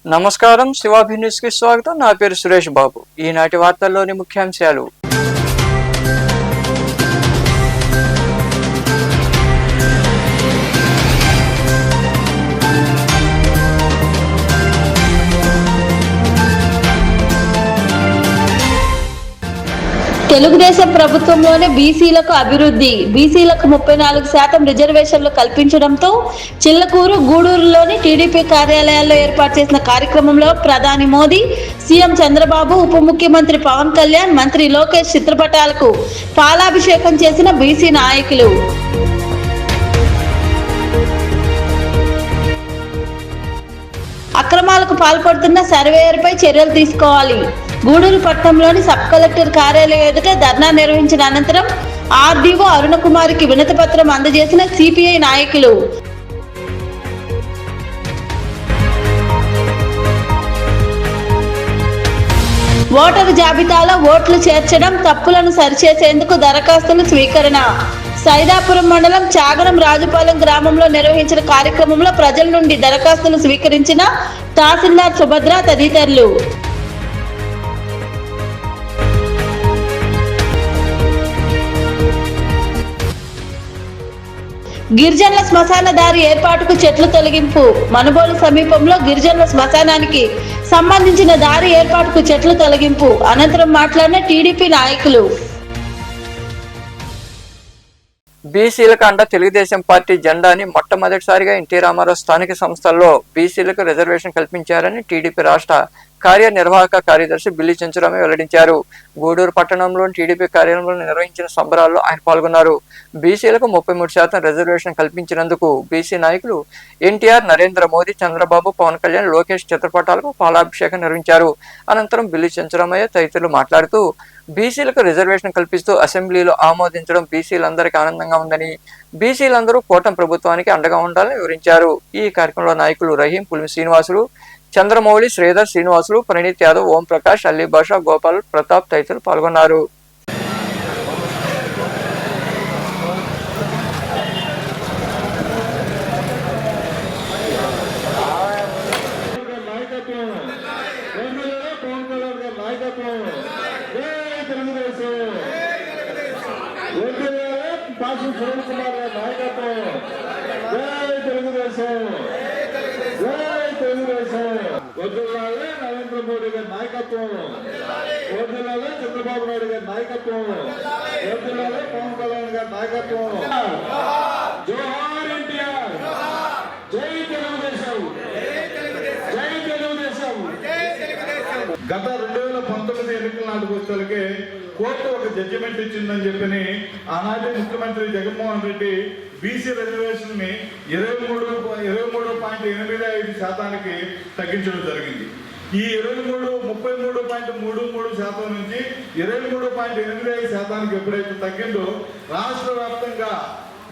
నమస్కారం, శివాభి న్యూస్ కి స్వాగతం. నా పేరు సురేష్ బాబు. ఈనాటి వార్తల్లోని ముఖ్యాంశాలు. తెలుగుదేశం ప్రభుత్వంలోనే బీసీలకు అభివృద్ధి. బీసీలకు 34% రిజర్వేషన్లు కల్పించడంతో చిల్లకూరు, గూడూరులోని టీడీపీ కార్యాలయాల్లో ఏర్పాటు చేసిన కార్యక్రమంలో ప్రధాని మోదీ, సీఎం చంద్రబాబు, ఉప ముఖ్యమంత్రి పవన్ కళ్యాణ్, మంత్రి లోకేష్ చిత్రపటాలకు పాలాభిషేకం చేసిన బీసీ నాయకులు. అక్రమాలకు పాల్పడుతున్న సర్వేయర్పై చర్యలు తీసుకోవాలి. గూడూరు పట్టణంలోని సబ్ కలెక్టర్ కార్యాలయం ఎదుట ధర్నా నిర్వహించిన అనంతరం ఆర్డీఓ అరుణకుమారికి వినతి పత్రం అందజేసిన సిపిఐ నాయకులు. ఓటరు జాబితాలో ఓట్లు చేర్చడం, తప్పులను సరిచేసేందుకు దరఖాస్తుల స్వీకరణ. సైదాపురం మండలం చాగనం రాజుపాలెం గ్రామంలో నిర్వహించిన కార్యక్రమంలో ప్రజల నుండి దరఖాస్తులు స్వీకరించిన తహసీల్దార్ సుభద్ర తదితరులు. గిరిజనుల శ్మశాన దారి ఏర్పాటుకు చెట్లు తొలగింపు. మనుబోలు సమీపంలో గిరిజనుల శ్మశానానికి సంబంధించిన దారి ఏర్పాటుకు చెట్లు తొలగింపు అనంతరం మాట్లాడిన టీడీపీ నాయకులు. బీసీలకు అండ తెలుగుదేశం పార్టీ జెండాని మొట్టమొదటిసారిగా ఎన్టీ రామారావు స్థానిక సంస్థల్లో బీసీలకు రిజర్వేషన్ కల్పించారని టీడీపీ రాష్ట్ర కార్యనిర్వాహక కార్యదర్శి బిల్లి చెంచురామయ్య వెల్లడించారు. గూడూరు పట్టణంలోని టీడీపీ కార్యాలయంలో నిర్వహించిన సంబరాల్లో ఆయన పాల్గొన్నారు. బీసీలకు 33% రిజర్వేషన్ కల్పించినందుకు బీసీ నాయకులు ఎన్టీఆర్, నరేంద్ర మోదీ, చంద్రబాబు, పవన్ కళ్యాణ్, లోకేష్ చిత్రపటాలకు పాలాభిషేకం నిర్వహించారు. అనంతరం బిల్లి చెంచురామయ్య తదితరులు మాట్లాడుతూ బీసీలకు రిజర్వేషన్ కల్పిస్తూ అసెంబ్లీలో ఆమోదించడం బీసీలందరికీ ఆనందంగా ఉందని, బీసీలందరూ కూటమి ప్రభుత్వానికి అండగా ఉండాలని వివరించారు. ఈ కార్యక్రమంలో నాయకులు రహీం, పులిమి శ్రీనివాసులు, చంద్రమౌళి, శ్రీధర్, శ్రీనివాసులు, ప్రణీత్ యాదవ్, ఓం ప్రకాష్, అల్లీ బాషా, గోపాల్, ప్రతాప్ తదితరులు పాల్గొన్నారు. నరేంద్ర మోడీ గారి నాయకత్వం, చంద్రబాబు నాయుడు గారి నాయకత్వం, పవన్ కళ్యాణ్ గారి నాయకత్వం. జోహార్ ఎన్టీఆర్, జై తెలుగుదేశం, జై తెలుగుదేశం. గత 2019 ఎన్నికల నాటికి వచ్చేసరికి కోర్టు ఒక జడ్జిమెంట్ ఇచ్చిందని చెప్పని ఆనాటి ముఖ్యమంత్రి జగన్మోహన్ రెడ్డి బీసీ రిజర్వేషన్ ని 23.85% తగ్గించడం జరిగింది. ఈ 33.33% నుంచి 23.85% ఎప్పుడైతే తగ్గిందో రాష్ట్ర వ్యాప్తంగా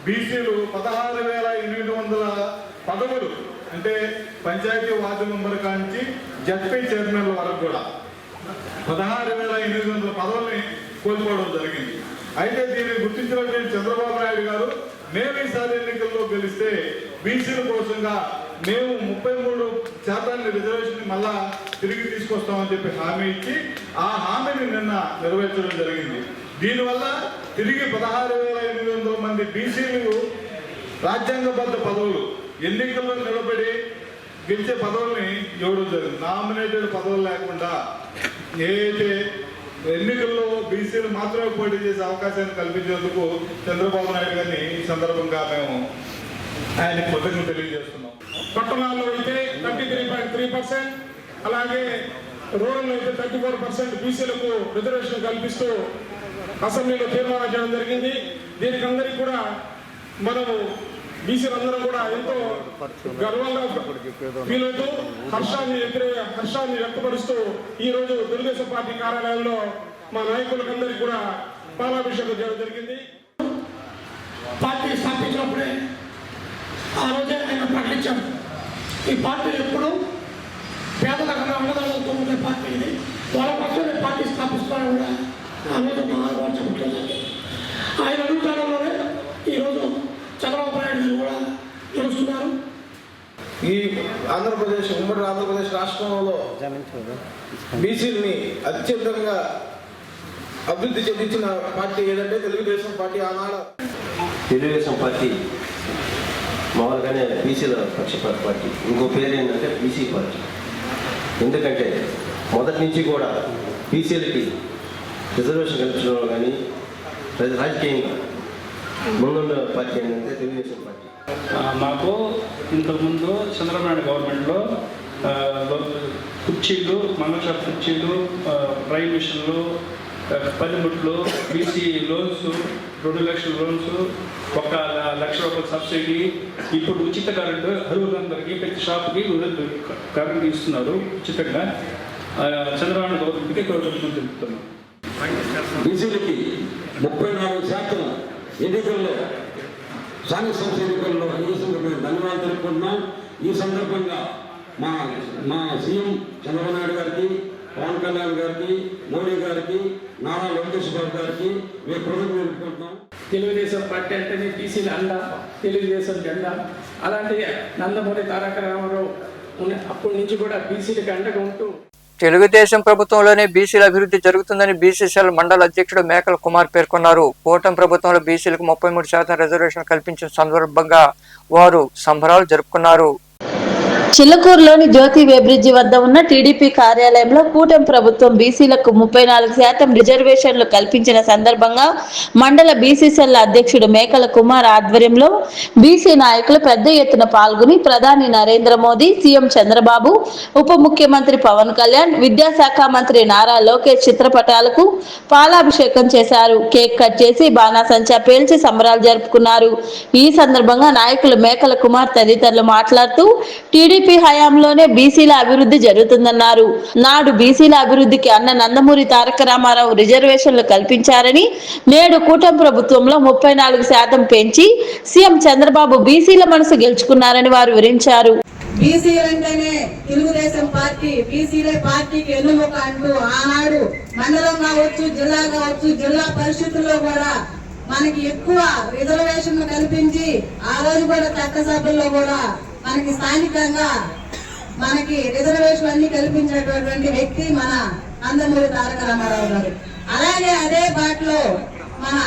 బీసీలు 16,800 పదవులు, అంటే పంచాయతీ వార్డు మెంబర్ కాంచి జడ్పీ చైర్మన్ల వరకు కూడా 16,800 పదవుల్ని కోల్పోవడం జరిగింది. అయితే దీన్ని గుర్తించినటువంటి చంద్రబాబు నాయుడు గారు, మేము ఈసారి ఎన్నికల్లో గెలిస్తే బీసీల కోసంగా మేము 33% రిజర్వేషన్ మళ్ళా తిరిగి తీసుకొస్తామని చెప్పి హామీ ఇచ్చి ఆ హామీని నిన్న నెరవేర్చడం జరిగింది. దీనివల్ల తిరిగి 16,800 మంది బీసీలు రాజ్యాంగబద్ధ పదవులు, ఎన్నికల్లో నిలబడి గెలిచే పదవుల్ని ఇవ్వడం జరిగింది. నామినేటెడ్ పదవులు లేకుండా ఏదైతే ఎన్నికల్లో బీసీలు మాత్రమే పోటీ చేసే అవకాశాన్ని కల్పించేందుకు చంద్రబాబు నాయుడు గారిని ఈ సందర్భంగా మేము ఆయన కృతజ్ఞతలు తెలియజేస్తున్నాం. పట్టణాల్లో అయితే 33.3%, అలాగే రూరల్ అయితే 34% బీసీలకు రిజర్వేషన్ కల్పిస్తూ అసెంబ్లీలో తీర్మానం చేయడం జరిగింది. దీనికి అందరికీ కూడా మనము బీసీలందరం కూడా ఎంతో గర్వంగా ఫీల్ అవుతూ హర్షాన్ని వ్యక్తపరుస్తూ ఈ రోజు తెలుగుదేశం పార్టీ కార్యాలయంలో మా నాయకులకందరికీ కూడా పాలాభిషేకం చేయడం జరిగింది. పార్టీ స్థాపించినప్పుడే ఆ రోజే ఆయన ప్రకటించాడు. ఈ పార్టీ ఎప్పుడు పేదలకు అండదండలతో ఉండే పార్టీ ఇది. వాళ్ళ కోసమే పార్టీ స్థాపిస్తారని కూడా ఆ రోజు మహానుభావుడు చెబుతున్నారు. ఆయన అడుగుతారంలోనే ఈరోజు చంద్రబాబు నాయుడు గారు కూడా గెలుస్తున్నారు. ఈ ఆంధ్రప్రదేశ్ ఉమ్మడి ఆంధ్రప్రదేశ్ రాష్ట్రంలో బీసీలని అత్యంతంగా అభివృద్ధి చెందించిన పార్టీ ఏదంటే తెలుగుదేశం పార్టీ. ఆనాడు తెలుగుదేశం పార్టీ మామూలుగానే బీసీల పక్షపాత పార్టీ, ఇంకో పేరు ఏంటంటే బీసీ పార్టీ. ఎందుకంటే మొదటి నుంచి కూడా బీసీలకి రిజర్వేషన్ కల్పించడంలో కానీ రాజకీయంగా ముందున్న పార్టీ ఏంటంటే తెలుగుదేశం పార్టీ. మాకు ఇంతకుముందు చంద్రబాబు నాయుడు గవర్నమెంట్లో కుర్చీలు, మంగళషాప్ కుర్చీలు, డ్రైవ్ మిషన్లు, పనిముట్లు, బీసీ లోన్స్, 2 లక్షల లోన్స్, 1 లక్ష రూపాయల సబ్సిడీ, ఇప్పుడు ఉచిత కరెంటు అరువులందరికీ ప్రతి షాప్కి కరెంటు ఇస్తున్నారు ఉచితంగా. చంద్రబాబు గవర్నమెంట్కి గవర్నమెంట్ తెలుపుతున్నాం. బీసీలకి 34% ఎన్నికల్లో, స్థానిక సంస్థ ఎన్నికల్లో ఈ సందర్భంగా ధన్యవాదాలు తెలుపుకుంటున్నాం. ఈ సందర్భంగా మా సీఎం చంద్రబాబు నాయుడు గారికి, పవన్ కళ్యాణ్ గారికి, మోడీ గారికి, నారా లోకేష్ బాబు గారికి మేము కృతజ్ఞతలు తెలుపుకుంటున్నాం. తెలుగుదేశం పార్టీ అంటేనే బీసీల అండ, తెలుగుదేశం జెండా. అలాంటి నందమూరి తారక రామారావు అప్పటి నుంచి కూడా బీసీలకు అండగా ఉంటూ తెలుగుదేశం ప్రభుత్వంలోనే బీసీల అభివృద్ధి జరుగుతుందని బీసీసీఎల్ మండల అధ్యక్షుడు మేకల కుమార్ పేర్కొన్నారు. కూటమి ప్రభుత్వంలో బీసీలకు 33% రిజర్వేషన్ కల్పించిన సందర్భంగా వారు సంబరాలు జరుపుకున్నారు. చిల్లకూరులోని జ్యోతి వే బ్రిడ్జి వద్ద ఉన్న టీడీపీ కార్యాలయంలో కూటమి ప్రభుత్వం బీసీలకు 34% రిజర్వేషన్లు కల్పించిన సందర్భంగా మండల బీసీసీఎల్ అధ్యక్షుడు మేకల కుమార్ ఆధ్వర్యంలో బీసీ నాయకులు పెద్ద ఎత్తున పాల్గొని ప్రధాని నరేంద్ర మోదీ, సీఎం చంద్రబాబు, ఉప ముఖ్యమంత్రి పవన్ కళ్యాణ్, విద్యాశాఖ మంత్రి నారా లోకేష్ చిత్రపటాలకు పాలాభిషేకం చేశారు. కేక్ కట్ చేసి బాణాసంచా పేల్చి సంబరాలు జరుపుకున్నారు. ఈ సందర్భంగా నాయకులు మేకల కుమార్ తదితరులు మాట్లాడుతూ టీడీపీ హయాంలోనే బీసీల అభివృద్ధి జరుగుతుందన్నారు. నాడు బీసీల అభివృద్ధికి అన్న నందమూరి తారక రామారావు రిజర్వేషన్లు కల్పించారని, నేడు కూటమి ప్రభుత్వంలో 34% పెంచి సీఎం చంద్రబాబు బీసీల మనసు గెలుచుకున్నారని వారు వివరించారు. బీసీలంటేనే తెలుగుదేశం పార్టీ, బీసీలే పార్టీకి ఎన్నుముక అంటూ ఆనాడు మండలం కావచ్చు, జిల్లా కావచ్చు, జిల్లా పరిషత్తుల్లో కూడా మనకి ఎక్కువ రిజర్వేషన్ కల్పించి ఆ రోజు కూడా చట్టసభల్లో కూడా మనకి స్థానికంగా మనకి రిజర్వేషన్ అన్ని కల్పించినటువంటి వ్యక్తి మన నందమూరి తారక రామారావు గారు. అలాగే అదే బాటలో మన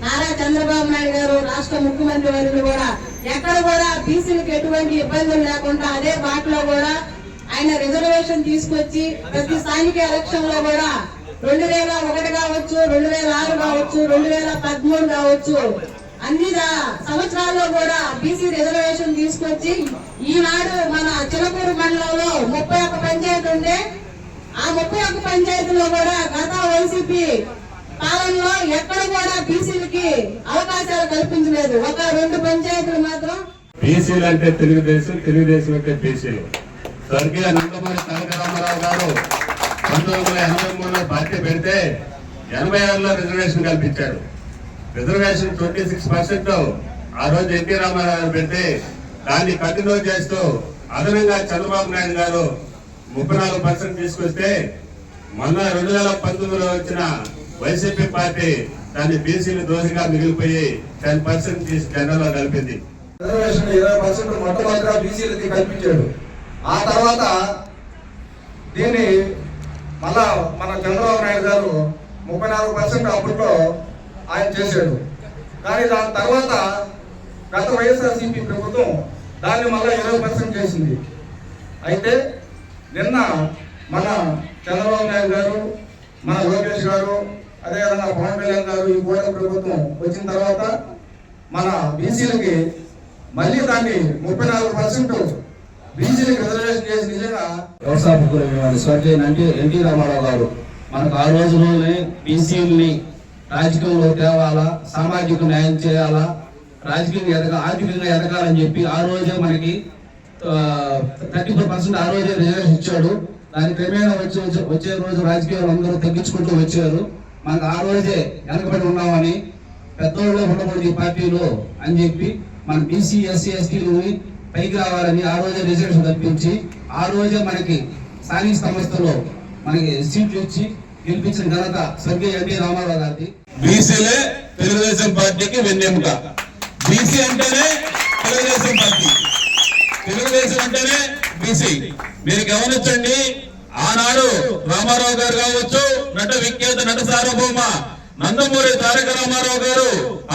నారా చంద్రబాబు నాయుడు గారు రాష్ట్ర ముఖ్యమంత్రి వర్యులు కూడా ఎక్కడ కూడా బీసీలకు ఎటువంటి ఇబ్బందులు లేకుండా అదే బాటలో కూడా ఆయన రిజర్వేషన్ తీసుకొచ్చి ప్రతి స్థానిక ఎలక్షన్ లో కూడా 2001 కావచ్చు, 2006 కావచ్చు, 2013 కావచ్చు, అన్ని సంవత్సరాల్లో కూడా బీసీ రిజర్వేషన్ తీసుకొచ్చి ఈనాడు మన చిలకూరు మండలంలో 31 పంచాయతీ ఉండే ఆ 31 పంచాయతీలో కూడా గత వైసీపీ పాలనలో ఎక్కడ కూడా బీసీలకి అవకాశాలు కల్పించలేదు. 1-2 పంచాయతీలు మాత్రం. బీసీలు అంటే తెలుగుదేశం, తెలుగుదేశం అంటే బీసీలు. స్వర్గీయ నందమూరి తారక రామారావు గారు 1983లో పార్టీ పెడితే 86లో రిజర్వేషన్ కల్పించారు. రిజర్వేషన్ 26% ఆ రోజు ఎన్టీ రామారావు గారు పెడితే దాన్ని కంటిన్యూ చేస్తూ అదనంగా చంద్రబాబు నాయుడు గారు 34% తీసుకొస్తే మొన్న 2019లో వచ్చిన వైసీపీ పార్టీ దాన్ని బీసీలు దోషిగా మిగిలిపోయి 10% తీసి జనరల్లో కలిపింది. రిజర్వేషన్ 20% మొట్టమొదటిగా బీసీలకి కల్పించాడు. ఆ తర్వాత దీన్ని మళ్ళా మన చంద్రబాబు నాయుడు గారు 34% అప్పట్లో ఆయన చేశాడు. కానీ దాని తర్వాత గత వైఎస్ఆర్సీపీ ప్రభుత్వం దాన్ని మళ్ళీ 20% చేసింది. అయితే నిన్న మన చంద్రబాబు నాయుడు గారు, మన లోకేష్ గారు, అదేవిధంగా పవన్ కళ్యాణ్ గారు ఈ కూటమి ప్రభుత్వం వచ్చిన తర్వాత మన బీసీలకి మళ్ళీ దాన్ని 34% బీసీలకు రిజర్వేషన్ చేసి నిజంగా వ్యవస్థాపకులు స్వర్గీయ ఎన్టీ రామారావు గారు మనకు ఆ రోజులోనే బీసీలని రాజకీయంలో తేవాలా, సామాజిక న్యాయం చేయాలా, రాజకీయంగా ఆర్థికంగా ఎదగాలని చెప్పి ఆ రోజే మనకి 34% ఆ రోజే రిజర్వేషన్ ఇచ్చాడు. దాని క్రమేణా వచ్చే రోజు రాజకీయాలు అందరూ తగ్గించుకుంటూ వచ్చారు. మనకు ఆ రోజే వెనకబడి ఉన్నామని, పెద్దోళ్ళు ఉండకూడదు ఈ పార్టీలో అని చెప్పి మన బీసీ ఎస్సీ ఎస్టీలని పైకి రావాలని ఆ రోజే రిజర్వేషన్ కల్పించి ఆ రోజే మనకి స్థానిక సంస్థలో మనకి సీట్లు ఇచ్చి గెలిపించిన ఘనత స్వర్గీయ ఎన్టీ రామారావు గారిది. బీసీలే తెలుగుదేశం పార్టీకి వెన్నెముక. బీసీ అంటేనే తెలుగుదేశం పార్టీ, తెలుగుదేశం అంటేనే బీసీ. మీరు గమనించండి, ఆనాడు రామారావు గారు కావచ్చు, నట విఖ్యాత నట సార్వభౌమ నందమూరి తారక రామారావు గారు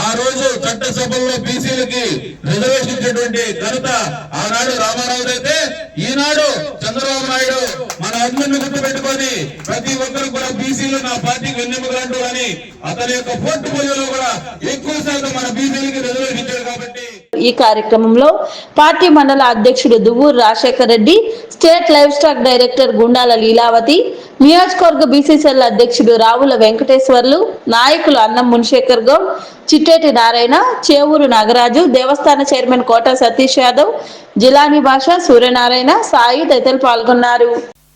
ఆ రోజు చట్టసభల్లో బీసీలకి రిజర్వేషన్ ఇచ్చినటువంటి ఘనత ఆనాడు రామారావు అయితే, ఈనాడు చంద్రబాబు నాయుడు మన అందరిని గుర్తుపెట్టుకొని ప్రతి ఒక్కరు కూడా బీసీలు నా పార్టీకి వెన్నెముకలంటూ అని అతని యొక్క పోర్ట్ఫోలియోలో కూడా ఎక్కువ శాతం మన బీసీలకి రిజర్వేషన్ ఇచ్చాడు. కాబట్టి ఈ కార్యక్రమంలో పార్టీ మండల అధ్యక్షుడు Duvvuru Rajasekhar Reddy, state livestock director Gundala Leelavathi, నియోజకవర్గ బీసీసీఎల్ అధ్యక్షుడు రావుల వెంకటేశ్వర్లు, నాయకులు అన్నం మున్శేఖర్ గౌడ్, చిట్టేటి నారాయణ, చేవూరు నాగరాజు, దేవస్థాన చైర్మన్ కోట సతీష్ యాదవ్, జిలానీ భాష, సూర్యనారాయణ, సాయి తదితరులు పాల్గొన్నారు.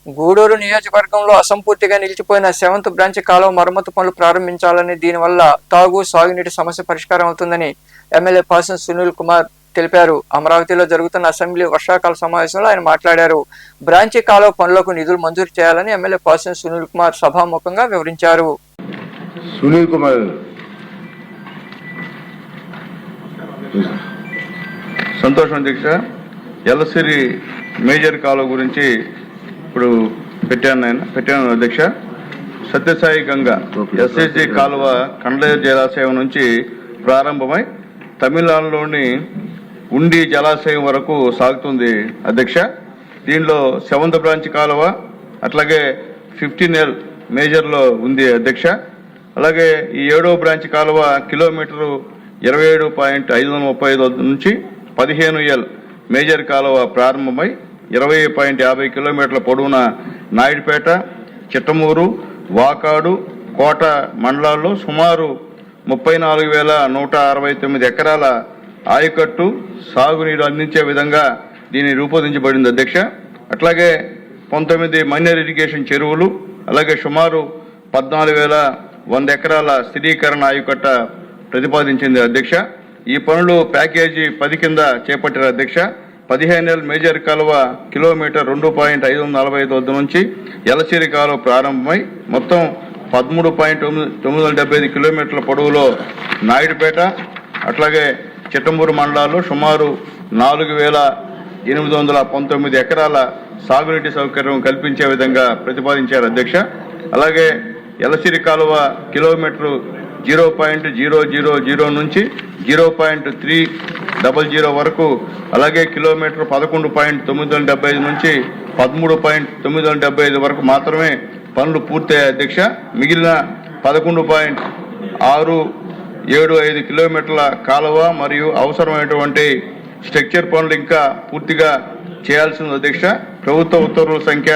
గూడూరు నియోజకవర్గంలో అసంపూర్తిగా నిలిచిపోయిన 7th బ్రాంచ్ కాలువ మరమ్మతు పనులు ప్రారంభించాలని, దీనివల్ల తాగు సాగునీటి సమస్య పరిష్కారం అవుతుందని ఎమ్మెల్యే పాసం సునీల్ కుమార్ తెలిపారు. అమరావతిలో జరుగుతున్న అసెంబ్లీ వర్షాకాల సమావేశంలో ఆయన మాట్లాడారు. బ్రాంచి కాలువ పనులకు నిధులు మంజూరు చేయాలని ఎమ్మెల్యే పాసం సునీల్ కుమార్ సభాముఖంగా వివరించారు. సునీల్ కుమార్ సంతోషం అధ్యక్ష. ఎల్లసిరి మేజర్ కాలువ గురించి ఇప్పుడు పెట్టాను అధ్యక్ష. సత్యసాయి గంగా ఎస్ఎస్జి కాలువ కండలేరు జలాశయం నుంచి ప్రారంభమై తమిళనాడులోని ఉండి జలాశయం వరకు సాగుతుంది అధ్యక్ష. దీనిలో 7th బ్రాంచ్ కాలువ అట్లాగే 15L మేజర్లో ఉంది అధ్యక్ష. అలాగే ఈ 7వ బ్రాంచ్ కాలువ కిలోమీటరు 27.535 నుంచి 15L మేజర్ కాలువ ప్రారంభమై 20.50 కిలోమీటర్ల పొడవున నాయుడుపేట, చిట్టమూరు, వాకాడు, కోట మండలాల్లో సుమారు 34,169 ఎకరాల ఆయకట్టు సాగునీరు అందించే విధంగా దీన్ని రూపొందించబడింది అధ్యక్ష. అట్లాగే 19 మైనర్ ఇరిగేషన్ చెరువులు, అలాగే సుమారు 14,100 ఎకరాల స్థిరీకరణ ఆయకట్ట ప్రతిపాదించింది అధ్యక్ష. ఈ పనులు ప్యాకేజీ 10 కింద చేపట్టారు అధ్యక్ష. 15L మేజర్ కాలువ కిలోమీటర్ 2.545 వద్ద నుంచి ఎలసిరి కాలువ ప్రారంభమై మొత్తం 13.975 కిలోమీటర్ల పొడవులో నాయుడుపేట అట్లాగే చిట్టమూరు మండలాల్లో సుమారు 4,819 ఎకరాల సాగునీటి సౌకర్యం కల్పించే విధంగా ప్రతిపాదించారు అధ్యక్ష. అలాగే ఎలసిరి కాలువ కిలోమీటరు 0.000 నుంచి 0.300 వరకు, అలాగే కిలోమీటర్ 11.975 నుంచి 13.975 వరకు మాత్రమే పనులు పూర్తయ్యాయి అధ్యక్ష. మిగిలిన 11.675 కిలోమీటర్ల కాలువ మరియు అవసరమైనటువంటి స్ట్రక్చర్ పనులు ఇంకా పూర్తిగా చేయాల్సి ఉంది అధ్యక్ష. ప్రభుత్వ ఉత్తర్వుల సంఖ్య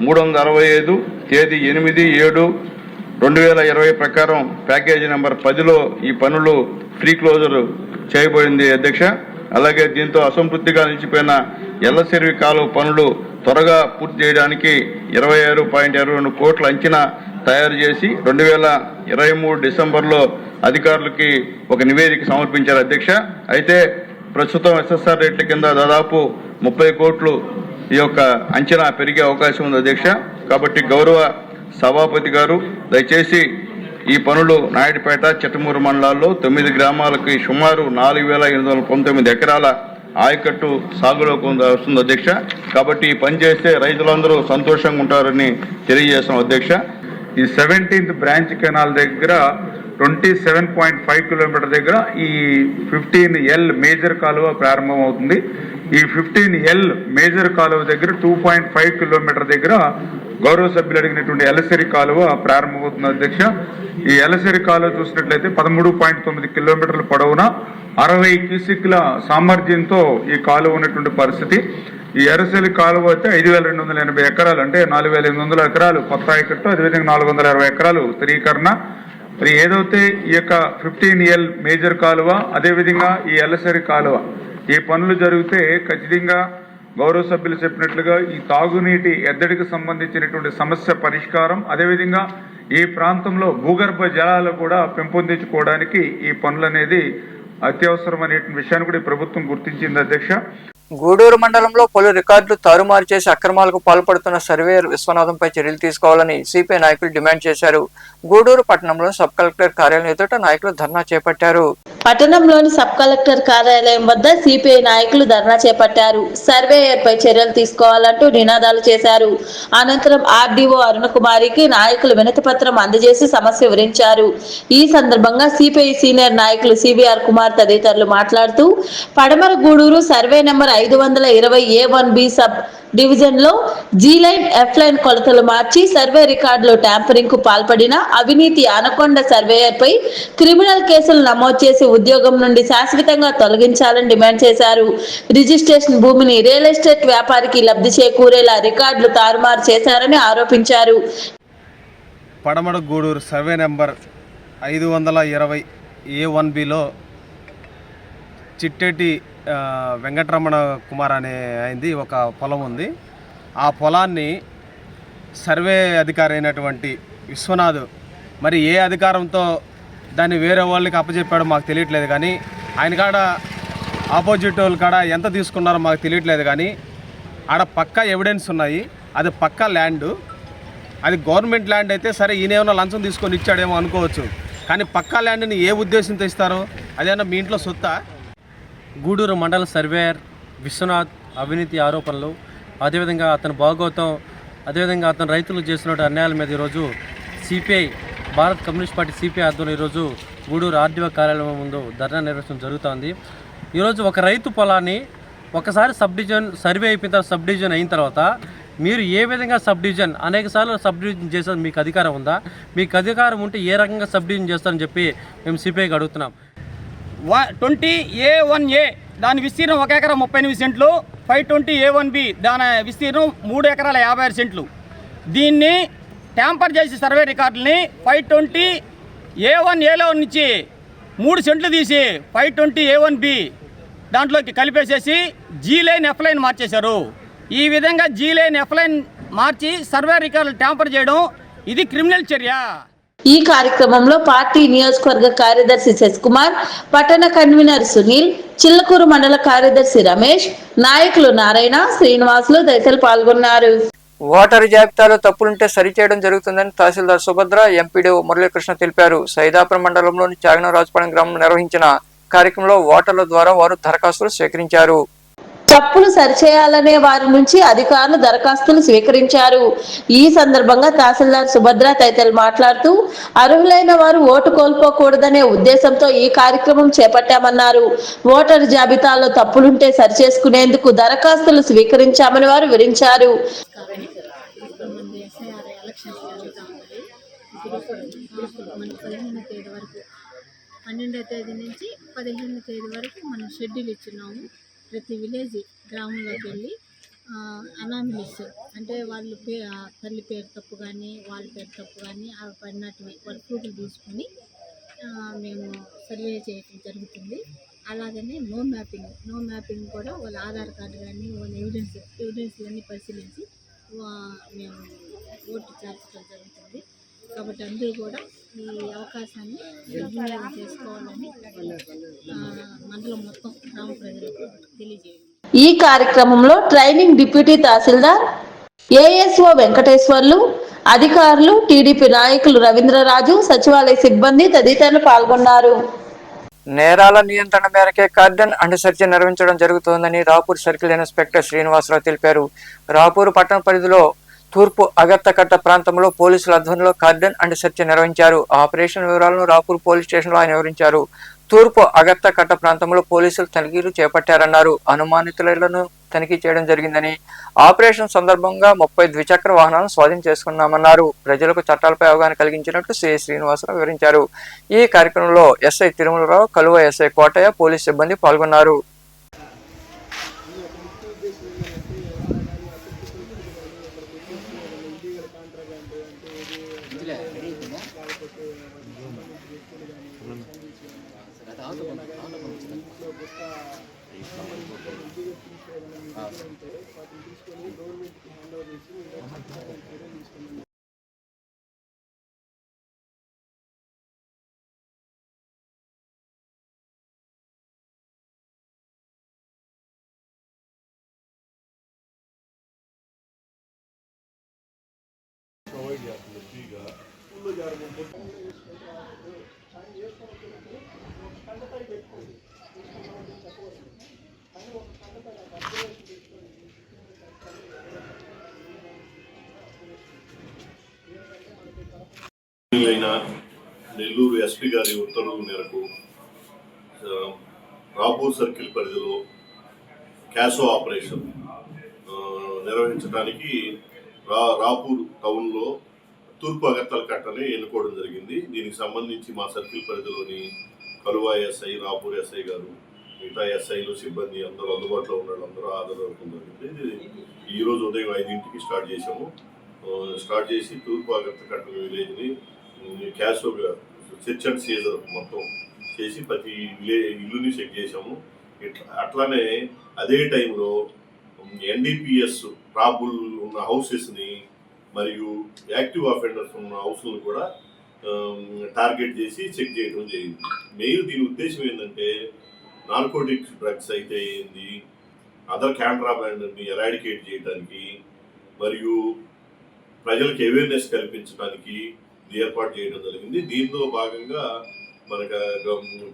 365 తేదీ 8/7/2020 ప్రకారం ప్యాకేజీ నెంబర్ 10లో ఈ పనులు ప్రీ క్లోజర్ చేయబడింది అధ్యక్ష. అలాగే దీంతో అసంపూర్తిగా నిలిచిపోయిన ఎల్లసిరి కాలువ పనులు త్వరగా పూర్తి చేయడానికి 26.22 కోట్ల అంచనా తయారు చేసి 2023 డిసెంబర్లో అధికారులకి ఒక నివేదిక సమర్పించారు అధ్యక్ష. అయితే ప్రస్తుతం SSR రేట్ల కింద దాదాపు 30 కోట్లు ఈ యొక్క అంచనా పెరిగే అవకాశం ఉంది అధ్యక్ష. కాబట్టి గౌరవ సభాపతి గారు దయచేసి ఈ పనులు నాయుడుపేట, చిట్టమూరు మండలాల్లో 9 గ్రామాలకి సుమారు 4,819 ఎకరాల ఆయకట్టు సాగులోకి వస్తుంది అధ్యక్ష. కాబట్టి ఈ పని చేస్తే రైతులందరూ సంతోషంగా ఉంటారని తెలియజేస్తాం అధ్యక్ష. ఈ 17th బ్రాంచ్ కెనాల్ దగ్గర 27.5 కిలోమీటర్ దగ్గర ఈ 15L మేజర్ కాలువ ప్రారంభం అవుతుంది. ఈ 15L మేజర్ కాలువ దగ్గర 2.5 కిలోమీటర్ దగ్గర గౌరవ సభ్యులు అడిగినటువంటి ఎలసిరి కాలువ ప్రారంభమవుతుంది అధ్యక్ష. ఈ ఎలసిరి కాలువ చూసినట్లయితే 13.9 కిలోమీటర్ల పొడవున 60 క్యూసిక్ల సామర్థ్యంతో ఈ కాలువ ఉన్నటువంటి పరిస్థితి. ఈ ఎలసిరి కాలువ అయితే 5,280 ఎకరాలు అంటే 4,800 ఎకరాలు కొత్త ఆయకట్టు, అదేవిధంగా 420 ఎకరాలు స్థిరీకరణ. మరి ఏదైతే ఈ యొక్క 15L మేజర్ కాలువ అదేవిధంగా ఈ ఎలసిరి కాలువ ఈ పనులు జరిగితే ఖచ్చితంగా గౌరవ సభ్యులు చెప్పినట్లుగా ఈ తాగునీటి ఎద్దడికి సంబంధించినటువంటి సమస్య పరిష్కారం, అదేవిధంగా ఈ ప్రాంతంలో భూగర్భ జలాలు కూడా పెంపొందించుకోవడానికి ఈ పనులు అనేది అత్యవసరమనే విషయాన్ని కూడా ఈ ప్రభుత్వం గుర్తించింది అధ్యక్ష. గూడూరు మండలంలో పలు రికార్డులు తారుమారు చేసి అక్రమాలకు పాల్పడుతున్న సర్వేయర్ విశ్వనాథంపై చర్యలు తీసుకోవాలని సిపిఐ నాయకులు డిమాండ్ చేశారు. గూడూరు పట్టణంలో సబ్ కలెక్టర్ కార్యాలయం ఎదుట నాయకులు ధర్నా చేపట్టారు. పట్టణంలోని సబ్ కలెక్టర్ కార్యాలయం వద్ద సిపిఐ నాయకులు ధర్నా చేపట్టారు. సర్వేయర్ పై చర్యలు తీసుకోవాలంటూ నినాదాలు చేశారు. అనంతరం ఆర్డీఓ అరుణకుమారికి నాయకులు వినతి పత్రం అందజేసి సమస్య వివరించారు. ఈ సందర్భంగా సిపిఐ సీనియర్ నాయకులు సివిఆర్ కుమార్ తదితరులు మాట్లాడుతూ పడమర Gudur survey number 520 A1B subdivision లో జీ లైన్ ఎఫ్ లైన్ కొలతలు మార్చి సర్వే రికార్డులో ట్యాంపరింగ్ కు పాల్పడిన అవినీతి ఆనకొండ సర్వేయర్ పై క్రిమినల్ కేసులు నమోదు చేసి ఉద్యోగం నుండి శాశ్వతంగా తొలగించాలని డిమాండ్ చేశారు. రిజిస్ట్రేషన్ భూమిని రియల్ ఎస్టేట్ వ్యాపారికి లబ్ధి చేకూరేలా రికార్డులు తారుమారు చేశారని ఆరోపించారు. పడమర గూడూరు సర్వే నెంబర్ 520 A1Bలో చిట్టేటి వెంకటరమణ కుమార్ అనే ఆయనది ఒక పొలం ఉంది. ఆ పొలాన్ని సర్వే అధికారి అయినటువంటి విశ్వనాథ్ మరి ఏ అధికారంతో దాన్ని వేరే వాళ్ళకి అప్పచెప్పాడో మాకు తెలియట్లేదు. కానీ ఆయన కాడ ఆపోజిట్ వాళ్ళ కాడ ఎంత తీసుకున్నారో మాకు తెలియట్లేదు. కానీ ఆడ పక్కా ఎవిడెన్స్ ఉన్నాయి. అది పక్కా ల్యాండ్, అది గవర్నమెంట్ ల్యాండ్ అయితే సరే ఈయనేమన్నా లంచం తీసుకొని ఇచ్చాడేమో అనుకోవచ్చు. కానీ పక్కా ల్యాండ్ని ఏ ఉద్దేశంతో ఇస్తారో? అదేమన్నా మీ ఇంట్లో సొత్తా? గూడూరు మండల సర్వేయర్ విశ్వనాథ్ అవినీతి ఆరోపణలు, అదేవిధంగా అతని భాగోతం, అదేవిధంగా అతను రైతులకు చేస్తున్న అన్యాయాల మీద ఈరోజు CPI Bharat communist party CPI ఆధ్వర్యంలో ఈరోజు గూడూరు ఆర్డీఓ కార్యాలయం ముందు ధర్నా నిర్వహించడం జరుగుతోంది. ఈరోజు ఒక రైతు పొలాన్ని ఒకసారి సబ్ డివిజన్ సర్వే అయిపోయిన తర్వాత సబ్ డివిజన్ అయిన తర్వాత మీరు ఏ విధంగా సబ్ డివిజన్ అనేక సార్లు సబ్ డివిజన్ చేసేది మీకు అధికారం ఉందా? మీకు అధికారం ఉంటే ఏ రకంగా సబ్ డివిజన్ చేస్తారని చెప్పి మేము సిపిఐకి అడుగుతున్నాం. 20 A1A దాని విస్తీర్ణం 1 ఎకరా 38 సెంట్లు, 520 A1B దాని విస్తీర్ణం 3 ఎకరాల 56 సెంట్లు. దీన్ని ట్యాంపర్ చేసి సర్వే రికార్డుల్ని 520 A1Aలో నుంచి 3 సెంట్లు తీసి 520 A1B దాంట్లోకి కలిపేసేసి జీ లైన్ ఎఫ్ లైన్ మార్చేశారు. ఈ విధంగా జీ లైన్ ఎఫ్ లైన్ మార్చి సర్వే రికార్డులు ట్యాంపర్ చేయడం ఇది క్రిమినల్ చర్య. ఈ కార్యక్రమంలో పార్టీ నియోజకవర్గ కార్యదర్శి శశికుమార్, పట్టణ కన్వీనర్ సునీల్, చిల్లకూరు మండల కార్యదర్శి రమేష్, నాయకులు నారాయణ, శ్రీనివాసులు తదితరులు పాల్గొన్నారు. ఓటరు జాబితాలో తప్పులుంటే సరిచేయడం జరుగుతుందని తహసీల్దార్ సుభద్ర, ఎంపీడీఓ మురళీకృష్ణ తెలిపారు. సైదాపురం మండలంలోని చాగనరాజుపాలెం గ్రామం నిర్వహించిన కార్యక్రమంలో ఓటర్ల ద్వారా వారు దరఖాస్తులు స్వీకరించారు. తప్పులు సరిచేయాలనే వారి నుంచి అధికారులు దరఖాస్తులు స్వీకరించారు. ఈ సందర్భంగా తహసీల్దార్ సుభద్ర తదితరులు మాట్లాడుతూ అర్హులైన వారు ఓటు కోల్పోకూడదనే ఉద్దేశంతో ఈ కార్యక్రమం చేపట్టామన్నారు. ఓటరు జాబితాలో తప్పులుంటే సరిచేసుకునేందుకు దరఖాస్తులు స్వీకరించామని వారు వివరించారు. 12వ తేదీ నుంచి 15వ తేదీ వరకు మనం షెడ్యూల్ ఇచ్చున్నాము. ప్రతి విలేజ్ గ్రామంలోకి వెళ్ళి అనామిలీస్ అంటే వాళ్ళు తల్లి పేరు తప్పు కానీ వాళ్ళ పేరు తప్పు కానీ అవి పడినట్టు వాళ్ళ ప్రూఫ్లు తీసుకుని మేము సర్వే చేయడం జరుగుతుంది. అలాగనే నో మ్యాపింగ్ కూడా వాళ్ళ ఆధార్ కార్డు కానీ వాళ్ళ ఎవిడెన్స్లన్నీ పరిశీలించి మేము ఓటు చేర్చడం జరుగుతుంది. కాబట్టి అందరూ కూడా ఈ అవకాశాన్ని వినియోగం చేసుకోవాలని మండలం మొత్తం గ్రామ ప్రజలకు తెలియజేయండి. ఈ కార్యక్రమంలో ట్రైనింగ్ డిప్యూటీ తహసీల్దార్ ఏఎస్ఓ వెంకటేశ్వర్లు, అధికారులు, టీడీపీ నాయకులు రవీంద్రరాజు, సచివాలయ సిబ్బంది తదితరులు పాల్గొన్నారు. నేరాల నియంత్రణ మేరకే కార్డన్ అండ్ సెర్చ్ నిర్వహించడం జరుగుతోందని రాపూర్ సర్కిల్ ఇన్స్పెక్టర్ శ్రీనివాసరావు తెలిపారు. రాపూర్ పట్టణ పరిధిలో తూర్పు అగత్తకట్ట ప్రాంతంలో పోలీసుల ఆధ్వర్యంలో కార్డన్ అండ్ సెర్చ్ నిర్వహించారు. ఆపరేషన్ వివరాలను రాపూర్ పోలీస్ స్టేషన్లో ఆయన వివరించారు. తూర్పు అగత్తకట్ట ప్రాంతంలో పోలీసులు తనిఖీలు చేపట్టారన్నారు. అనుమానితులను తనిఖీ చేయడం జరిగిందని, ఆపరేషన్ సందర్భంగా 30 ద్విచక్ర వాహనాలను స్వాధీనం చేసుకున్నామన్నారు. ప్రజలకు చట్టాలపై అవగాహన కలిగించినట్లు సిఐ శ్రీనివాసరావు వివరించారు. ఈ కార్యక్రమంలో ఎస్ఐ తిరుమలరావు, కలువ ఎస్ఐ కోటయ్య, పోలీస్ సిబ్బంది పాల్గొన్నారు. నెల్లూరు ఎస్పీ గారి ఉత్తర్వుల మేరకు రాపూర్ సర్కిల్ పరిధిలో క్యాషో ఆపరేషన్ నిర్వహించడానికి రాపూర్ టౌన్లో తూర్పు అగర్తల కట్టని ఎన్నుకోవడం జరిగింది. దీనికి సంబంధించి మా సర్కిల్ పరిధిలోని కలువా ఎస్ఐ, రాపూర్ ఎస్ఐ గారు, మిగతా ఎస్ఐలు, సిబ్బంది అందరూ అందుబాటులో ఉన్న వాళ్ళందరూ హాజరవడం జరిగింది. ఈరోజు ఉదయం 5 స్టార్ట్ చేసాము. స్టార్ట్ చేసి తూర్పు అగర్తల కట్టని విలేజ్ని క్యాషోగా సెర్చ్ అండ్ సీజర్ మొత్తం చేసి ప్రతి ఇల్లుని చెక్ చేసాము. అట్లానే అదే టైంలో NDPS ప్రాబుల్ ఉన్న హౌసెస్ని మరియు యాక్టివ్ అఫెండర్స్ ఉన్న హౌస్లను కూడా టార్గెట్ చేసి చెక్ చేయడం జరిగింది. మెయిన్ దీని ఉద్దేశం ఏంటంటే నార్కోటిక్స్ డ్రగ్స్ అయితే ఏంది, అదర్ కాంట్రాబ్యాండ్ని ఎరాడికేట్ చేయడానికి మరియు ప్రజలకు అవేర్నెస్ కల్పించడానికి ఏర్పాటు చేయడం జరిగింది. దీంతో భాగంగా మనకు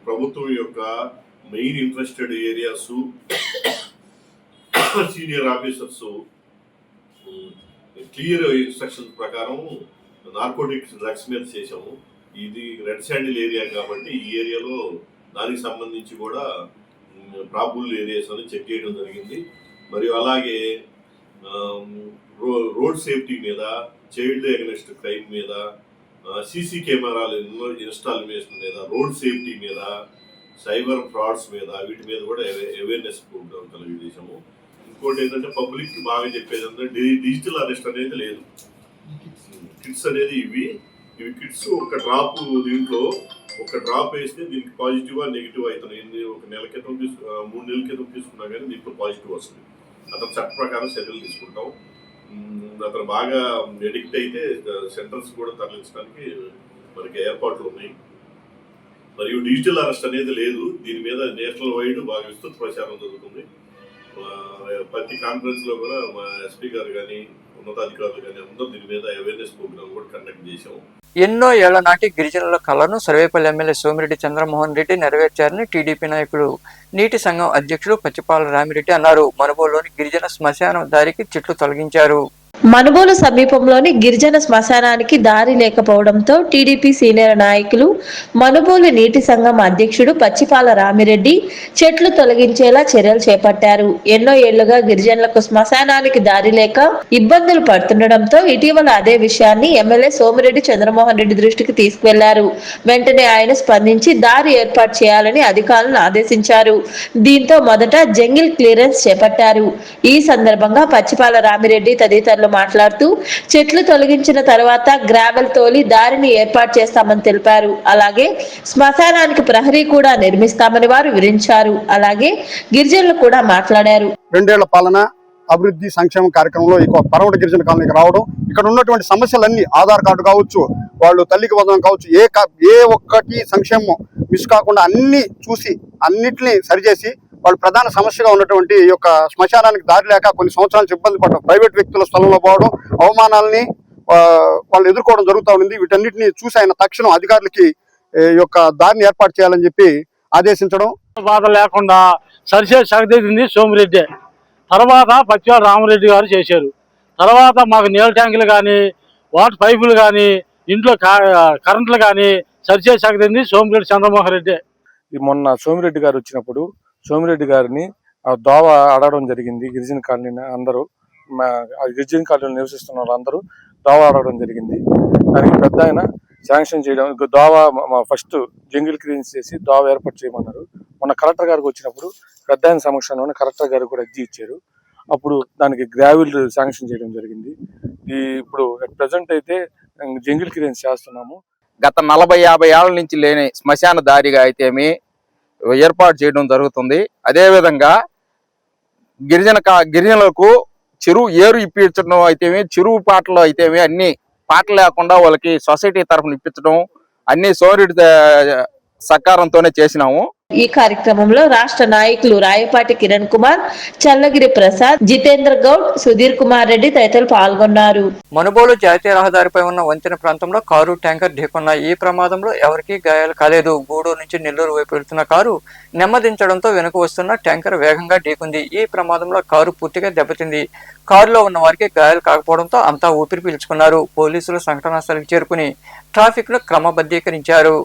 ప్రభుత్వం యొక్క main interested areas, senior officers clear instructions ప్రకారం నార్కోటిక్స్ డ్రగ్స్ మీద చేసాము. ఇది రెడ్ శాండిల్ ఏరియా కాబట్టి ఈ ఏరియాలో దానికి సంబంధించి కూడా ప్రాబుల్ ఏరియాస్ అని చెక్ చేయడం జరిగింది. మరియు అలాగే రోడ్ సేఫ్టీ మీద, చైల్డ్ అగెనిస్ట్ క్రైమ్ మీద, సీసీ కెమెరాలు ఇన్స్టాలేషన్ మీద, రోడ్ సేఫ్టీ మీద, సైబర్ ఫ్రాడ్స్ మీద, వీటి మీద కూడా అవేర్నెస్ ప్రోగ్రామ్ కలిగజేసాము. ఇంకోటి ఏంటంటే పబ్లిక్ బాగా చెప్పేది అంటే డిజిటల్ అరెస్ట్ అనేది లేదు. కిట్స్ అనేది ఇవి కిట్స్ ఒక డ్రాప్, దీంట్లో ఒక డ్రాప్ వేస్తే దీనికి పాజిటివా నెగిటివ్ అవుతున్నాయి. ఒక నెల క్రితం 3 నెలల క్రితం తీసుకున్నా కానీ దీంట్లో పాజిటివ్ వస్తుంది. అతను చట్ట ప్రకారం చర్యలు తీసుకుంటాం. అతను బాగా ఎడిక్ట్ అయితే సెంటర్స్ కూడా తరలించడానికి మనకి ఏర్పాట్లు ఉన్నాయి. మరియు డిజిటల్ అరెస్ట్ అనేది లేదు. దీని మీద నేషనల్ వైడ్ బాగా విస్తృత ప్రచారం జరుగుతుంది. ప్రతి కాన్ఫరెన్స్ లో కూడా మా ఎస్పీ గారు కానీ, ఉన్నతాధికారులు కానీ అందరూ దీని మీద అవేర్నెస్ ప్రోగ్రామ్ కూడా కండక్ట్ చేశాము. ఎన్నో ఏళ్ల నాటి గిరిజనుల కళను సర్వేపల్లి ఎమ్మెల్యే సోమిరెడ్డి చంద్రమోహన్ రెడ్డి నెరవేర్చారని టీడీపీ నాయకులు నీటి సంఘం అధ్యక్షుడు పచ్చిపాల రామిరెడ్డి అన్నారు. మనుబోలులోని గిరిజన శ్మశానం దారికి చెట్లు తొలగించారు. మనుబోలు సమీపంలోని గిరిజన శ్మశానానికి దారి లేకపోవడంతో టీడీపీ సీనియర్ నాయకులు మనుబోలు నీటి సంఘం అధ్యక్షుడు పచ్చిపాల రామిరెడ్డి చెట్లు తొలగించేలా చర్యలు చేపట్టారు. ఎన్నో ఏళ్లుగా గిరిజనులకు శ్మశానానికి దారి లేక ఇబ్బందులు పడుతుండటంతో ఇటీవల అదే విషయాన్ని ఎమ్మెల్యే సోమిరెడ్డి చంద్రమోహన్ రెడ్డి దృష్టికి తీసుకువెళ్లారు. వెంటనే ఆయన స్పందించి దారి ఏర్పాటు చేయాలని అధికారులను ఆదేశించారు. దీంతో మొదట జంగిల్ క్లియరెన్స్ చేపట్టారు. ఈ సందర్భంగా పచ్చిపాల రామిరెడ్డి తదితరులు మాట్లాడుతూ చెట్లు తొలగించిన తర్వాత గ్రావెల్ తోలి దారిని ఏర్పాటు చేస్తామని తెలిపారు. అలాగే శ్మశానానికి ప్రహరీ కూడా నిర్మిస్తామని వారు వివరించారు. అలాగే గిరిజనులు కూడా మాట్లాడారు. 2 ఏళ్ల పాలన, అభివృద్ధి, సంక్షేమ కార్యక్రమంలో ఈ పరమట గిరిజన కాలనీకి రావడం, ఇక్కడ ఉన్నటువంటి సమస్యలన్నీ ఆధార్ కార్డు కావచ్చు, వాళ్ళు తల్లికి వందనం కావచ్చు, ఏ ఒక్కటి సంక్షేమం మిస్ కాకుండా అన్ని చూసి అన్నిటిని సరిచేసి వాళ్ళు ప్రధాన సమస్యగా ఉన్నటువంటి ఈ యొక్క శ్మశానానికి దారి లేక కొన్ని సంవత్సరాల నుంచి ఇబ్బంది పడడం, ప్రైవేట్ వ్యక్తుల స్థలంలో పోవడం, అవమానాలని వాళ్ళు ఎదుర్కోవడం జరుగుతూ ఉంది. వీటన్నిటిని చూసి ఆయన తక్షణం అధికారులకి ఈ యొక్క దారిని ఏర్పాటు చేయాలని చెప్పి ఆదేశించడం. బాధ లేకుండా సరిచేసి సగదింది సోమిరెడ్డి. తర్వాత పచ్చివాడ రామరెడ్డి గారు చేశారు. తర్వాత మాకు నీళ్ళ ట్యాంకులు కానీ, వాటర్ పైపులు కానీ, ఇంట్లో కరెంట్లు కానీ సరిచేసి సగదింది సోమిరెడ్డి చంద్రమోహన్ రెడ్డి. మొన్న సోమిరెడ్డి గారు వచ్చినప్పుడు సోమిరెడ్డి గారిని దోవ అడగడం జరిగింది. గిరిజన కాలనీ అందరూ, గిరిజన కాలనీలో నివసిస్తున్న వాళ్ళందరూ దోవ అడగడం జరిగింది. దానికి పెద్ద ఆయన శాంక్షన్ చేయడం, దోవ ఫస్ట్ జంగిల్ క్లీన్స్ చేసి దోవ ఏర్పాటు చేయమన్నారు. మొన్న కలెక్టర్ గారికి వచ్చినప్పుడు పెద్ద ఆయన సమక్షంలోనే కలెక్టర్ గారు కూడా అర్జీ ఇచ్చారు. అప్పుడు దానికి గ్రావిల్ శాంక్షన్ చేయడం జరిగింది. ఇప్పుడు ప్రజెంట్ అయితే జంగిల్ క్లీన్స్ చేస్తున్నాము. గత 40-50 ఏళ్ల నుంచి లేని శ్మశాన దారిగా అయితేమి ఏర్పాటు చేయడం జరుగుతుంది. అదేవిధంగా గిరిజనులకు చెరువు ఏరు ఇప్పించడం అయితేమి, చెరువు పాటలు అయితేమి అన్ని పాటలు లేకుండా వాళ్ళకి సొసైటీ తరఫున ఇప్పించడం, అన్ని సోమిరెడ్డి సహకారంతోనే చేసినాము. ఈ కార్యక్రమంలో రాష్ట్ర నాయకులు రాయపాటి కిరణ్ కుమార్, చల్లగిరి ప్రసాద్, జితేంద్ర గౌడ్, సుధీర్ కుమార్ రెడ్డి తదితరులు పాల్గొన్నారు. మనుబోలు జాతీయ రహదారిపై ఉన్న వంతెన ప్రాంతంలో కారు ట్యాంకర్ ఢీకొన్న ఈ ప్రమాదంలో ఎవరికీ గాయాలు కాలేదు. గూడూరు నుంచి నెల్లూరు వైపు వెళ్తున్న కారు నెమ్మదించడంతో వెనుక వస్తున్న ట్యాంకర్ వేగంగా ఢీకుంది. ఈ ప్రమాదంలో కారు పూర్తిగా దెబ్బతింది. కారులో ఉన్న వారికి గాయాలు కాకపోవడంతో అంతా ఊపిరి పీల్చుకున్నారు. పోలీసులు సంఘటనా స్థలికి చేరుకుని ట్రాఫిక్ ను క్రమబద్ధీకరించారు.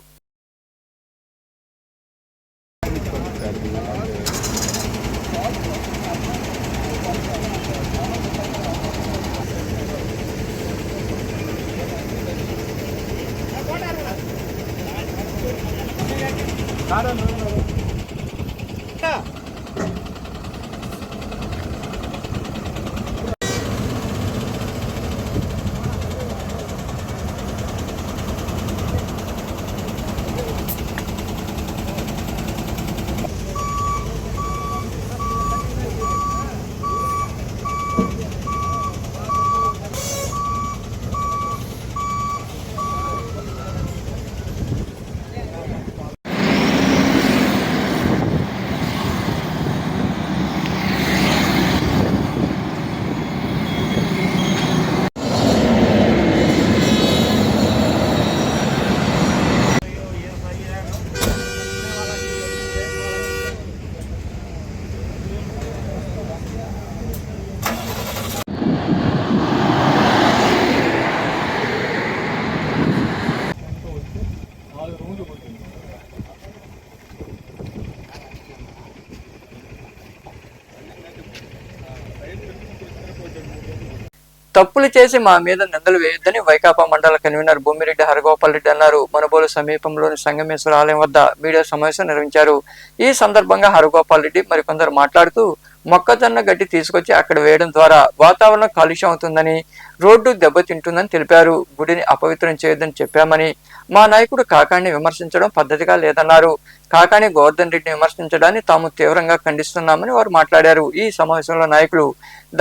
తప్పులు చేసి మా మీద నిందలు వేయొద్దని వైకాపా మండల కన్వీనర్ బొమ్మిరెడ్డి హరగోపాల్ రెడ్డి అన్నారు. మనుబోలు సమీపంలోని సంగమేశ్వర ఆలయం వద్ద మీడియా సమావేశం నిర్వహించారు. ఈ సందర్భంగా హరగోపాల్ రెడ్డి మరికొందరు మాట్లాడుతూ మొక్కజొన్న గడ్డి తీసుకొచ్చి అక్కడ వేయడం ద్వారా వాతావరణం కాలుష్యం అవుతుందని, రోడ్డు దెబ్బతింటుందని తెలిపారు. గుడిని అపవిత్రం చేయొద్దని చెప్పామని, మా నాయకుడు కాకాణిని విమర్శించడం పద్ధతిగా లేదన్నారు. కాకాణి గోవర్ధన్ రెడ్డిని విమర్శించడాన్ని తాము తీవ్రంగా ఖండిస్తున్నామని వారు మాట్లాడారు. ఈ సమావేశంలో నాయకులు